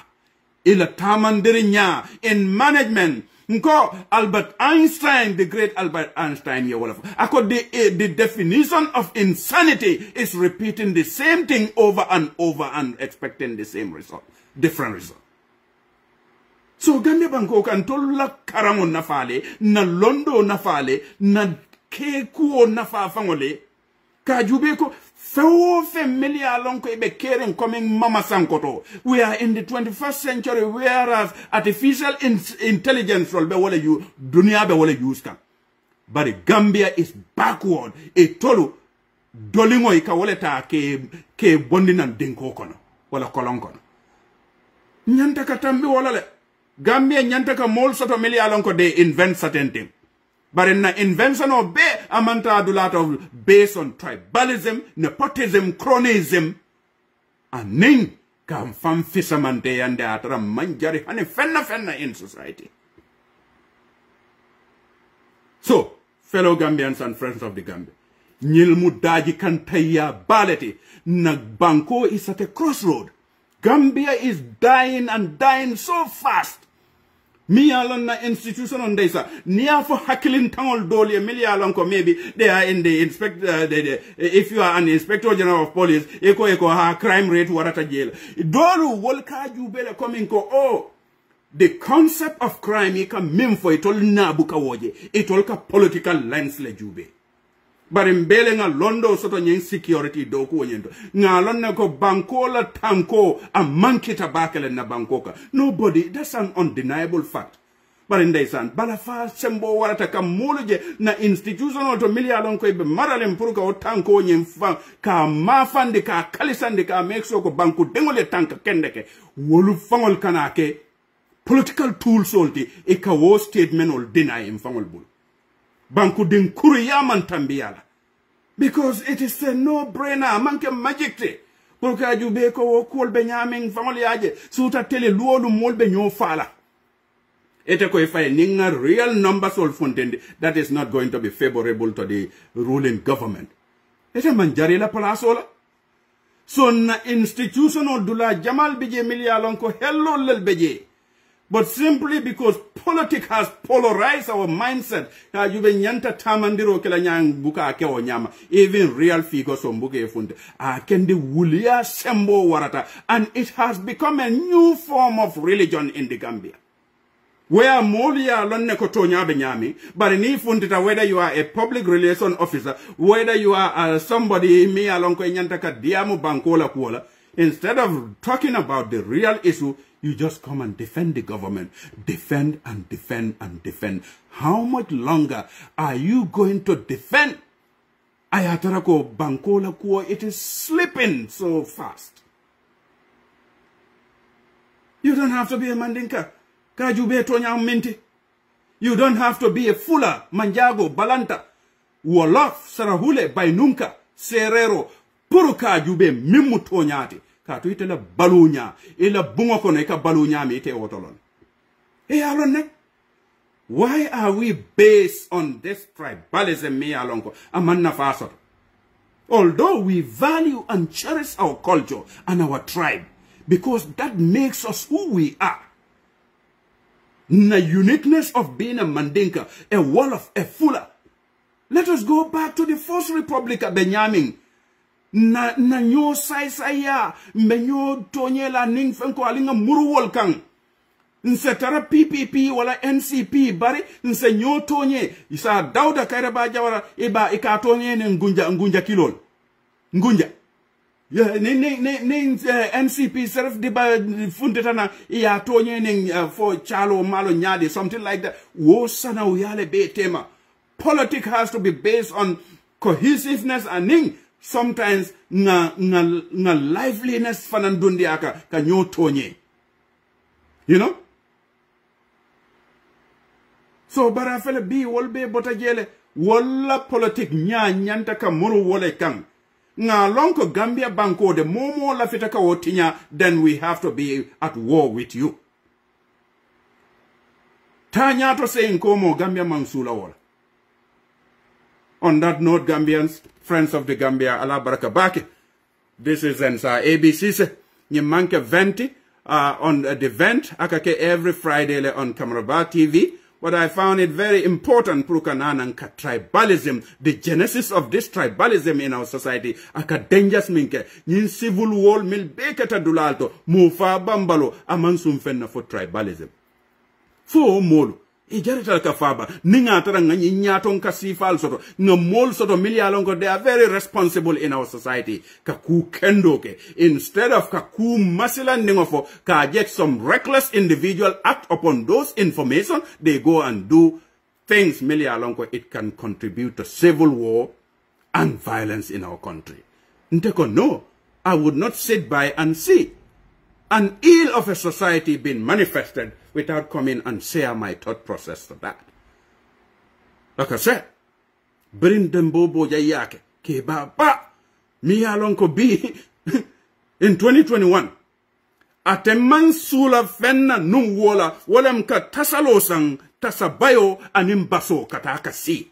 Speaker 1: Ila tamandiri nya in management. Nko Albert Einstein, the great Albert Einstein, the definition of insanity is repeating the same thing over and expecting the same result, different result. So Gambia Banko kan tolla karango nafale, na londo nafale, na keku nafa fangole, ka jubeko fewo familia lonko ibe keren coming mama sankoto. We are in the 21st century, whereas artificial intelligence will be wole you dunia be wole use kan. But Gambia is backward. E tolu dolingo ika wole ta ke bondi nan dinko kono wala kolon kono. Nyanta katambi wala le. Gambia nyanta ka mol soto mili alonko they invent certain things. But in the invention of be amanta adulat of based on tribalism, nepotism, cronyism, and ning kam fam fisamante and the atra manjari hane fenna in society. So, fellow Gambians and friends of the Gambia, Nyilmu daji kantaya baleti, Nagbanko is at a crossroad. Gambia is dying and dying so fast. Mi alon na institution on desa. Nia for hakilin tangol doli mili alon ko maybe they are in the inspector. If you are an inspector general of police, eko ha crime rate warata jail. Dolu wolka jubele coming ko oh. The concept of crime ika mimfo itol na buka woje. Itol ka political lens le jube. But in Bele nga Londo soto nyeng security doku wanyendo. Nga lonna ko bankola tanko a monkey tabakele na bankoka. Nobody, that's an undeniable fact. But in Daisan, balafa sembo warata ka muluje na institutional to milialon ko ibe maralem puruka o tanko nyeng fan ka mafande ka kalisande ka make sure ko banku dengole tanka kendeke. Wolu fangol kanake political tools solti e ka wo statement ol deny im fangol bul. Banku din kuriyaman tambiyala. Because it is a no-brainer. Manke magic te. Purka jube ko wo kolbe nyaming family aje. Suta tele luolu molbe nyo fala. Ete ko if I ninga real numbers all fontendi, that is not going to be favorable to the ruling government. Ete manjari la palasola. So na institutional dula jamal beje milialon ko hello lel beje. But simply because politics has polarized our mindset, even real figures kendi wulia sembo warata, and it has become a new form of religion in the Gambia. Where molia lonne kotonya benyami, but in ifundita whether you are a public relation officer, whether you are somebody me alonko nyantaka diamu bankola kuola, instead of talking about the real issue, you just come and defend the government. Defend and defend and defend. How much longer are you going to defend? Ayatarako bankola kuo, it is slipping so fast. You don't have to be a Mandinka. Kajube tonya minti. You don't have to be a Fula, Manjago, Balanta, Wolof, Sarahule, Bainunka, Serero, Puruka jube mimu tonyati. Katu ite la balunya. Ila bunga kono ika balunya mi ite otolon. Alone. Why are we based on this tribalism me alonko? Amanna fasot. Although we value and cherish our culture and our tribe, because that makes us who we are. The uniqueness of being a Mandinka, a Wolof, a Fula. Let us go back to the first Republic of Benjamin. Na nyo sai ya menyo tonyela ning fenko alinga muru wolkang nse tara PPP wala NCP bari nse nyotonye isa Dawda Kairaba Jawara iba ikatonye ne ngunja kilol ngunja yeah, ni NCP serf diba fundetana iya tonye ne for chalo malo nyadi something like that wo sana uyale be tema. Politics has to be based on cohesiveness and sometimes nga liveliness fanandundi aka ka nyotonye, you know. So barafele bi wolbe botajele wala politik nyanta ka muru wole kang nga lonko Gambia banko de momo la fitaka wotinya, then we have to be at war with you. Tanya to say nkomo Gambia mansula wala. On that note, Gambians, friends of the Gambia, Allah baraka baki. This is ABC nyemanke 20 on the event akake every Friday on Kamaraba TV. But I found it very important, Prukanananka tribalism, the genesis of this tribalism in our society, aka dangerous minke, yin civil war mil bekata dulalto, mufa bambalo, amansum fenna for tribalism. Fo molu, ijarita kafaba, ninga taranga nyaton kasifal soto, nga mol soto milialongo, they are very responsible in our society. Kaku kendoke, instead of kaku masilan ningofo, ka get some reckless individual act upon those information, they go and do things milialongo, it can contribute to civil war and violence in our country. Nteko, no, I would not sit by and see an ill of a society being manifested without coming and share my thought process to that. Like I said, bring them bobo yake, ke ba, mi alonko bi, in 2021, ateman sula fenna nung wola, wolem ka tasalosang, tasabayo, animbaso kataka si.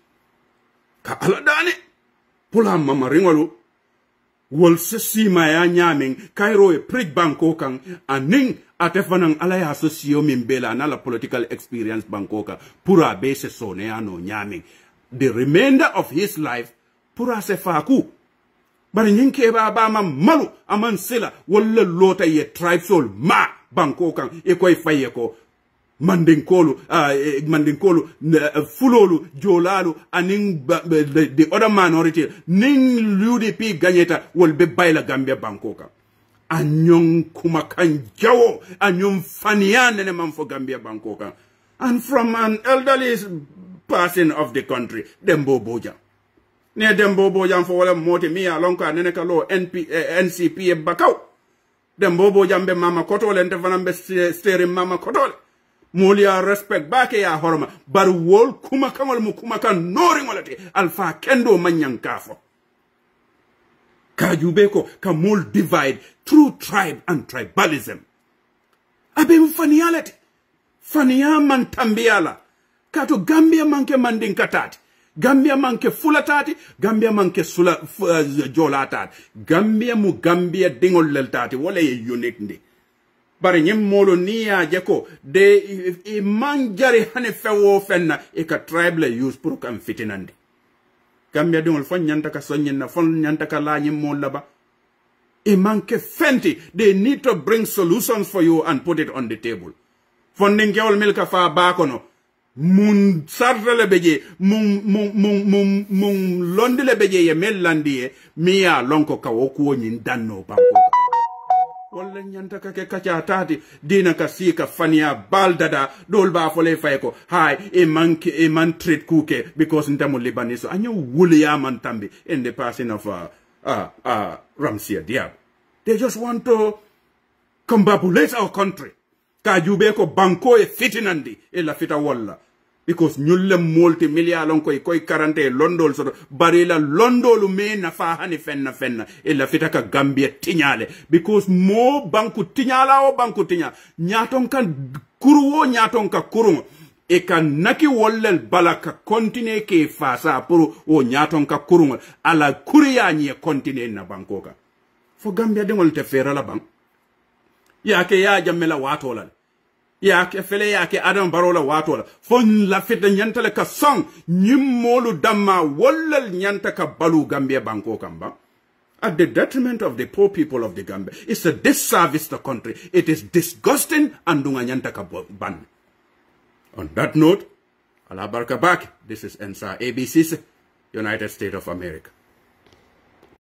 Speaker 1: Ka aladane, pula mama ringolu, wol sesi maya nyaming Cairo e prig banko kan aning atefanang alaya sosio mimbela na la political experience bankoka pura base sone ano nyaming the remainder of his life pura se faku bari nyinke ba malu aman sila wala lota ye tribe soul ma bankoka e koy fayeko mandinkolu fulolu jolalu aning the other minority ning UDP ganyeta will be baila Gambia bankoka anyong kumakan jawo anyong fanian ne man for Gambia bankoka and from an elderly person of the country dembo boja ne dembo boja for wala moti mi alonka ne ka lo NCP e bakaw dembo boja mbe mama kotole nte vanambe steering mama kotole Molia respect bake ya horma bar wol kuma kamol mu kuma kan nori ngolati alfa kendo manyankafo kajubeko ka mol divide through tribe and tribalism abe mfaniality fania man tambiala kato Gambia manke mandin katati Gambia manke fulatati Gambia manke sula jolatati Gambia mu Gambia dingol leltati wala ye unique ndi bari nyim molo niya jeko de manjari hane fewo fenna e ka tribal use pour kam fitinandi Gambia dingol fon nyanta ka sonnyenna fon nyanta ka la nyim mol laba e manke fenti they need to bring solutions for you and put it on the table fon ngewol milka fa ba kono mun sarrele beje mun londile beje ye mellandi miya lonko ka wokuwo nyin danno banko wala nyanta ka ke kacha tati dina ka sika fania baldada dol ba fole fayko hay e man treat kuke because ndamo Lebanese anyo wuli ya man tambi in the passing of 𝒂𝒄𝒄𝒏. They just want to combobulate our country ka jube ko banko e fitinandi e la fita walla because nyulle multi-million lonko e koy 40 londol so barila londolu me na fa hani fenna e la fitaka Gambia tinyale because mo banku tinyala o banku tinya nyaton kan kuruwo nyaton ka kurungo e kan naki wollel balaka continue ke fasa pour o nyaton ka kurungo ala kuriya nye continue na bankoka fo Gambia dingol te fera la bank yake ya jamela watola yake fele yake Adam Barola watola fon la fete nyantale ka song nyimolu damma wollal nyanta ka balu Gambia banko kamba at the detriment of the poor people of the Gambia. It's a disservice to the country. It is disgusting and dunganyantaka ban. On that note, Allah Barka Bak. This is 𝒂𝒐𝒊𝒏, ABCs, United States of America.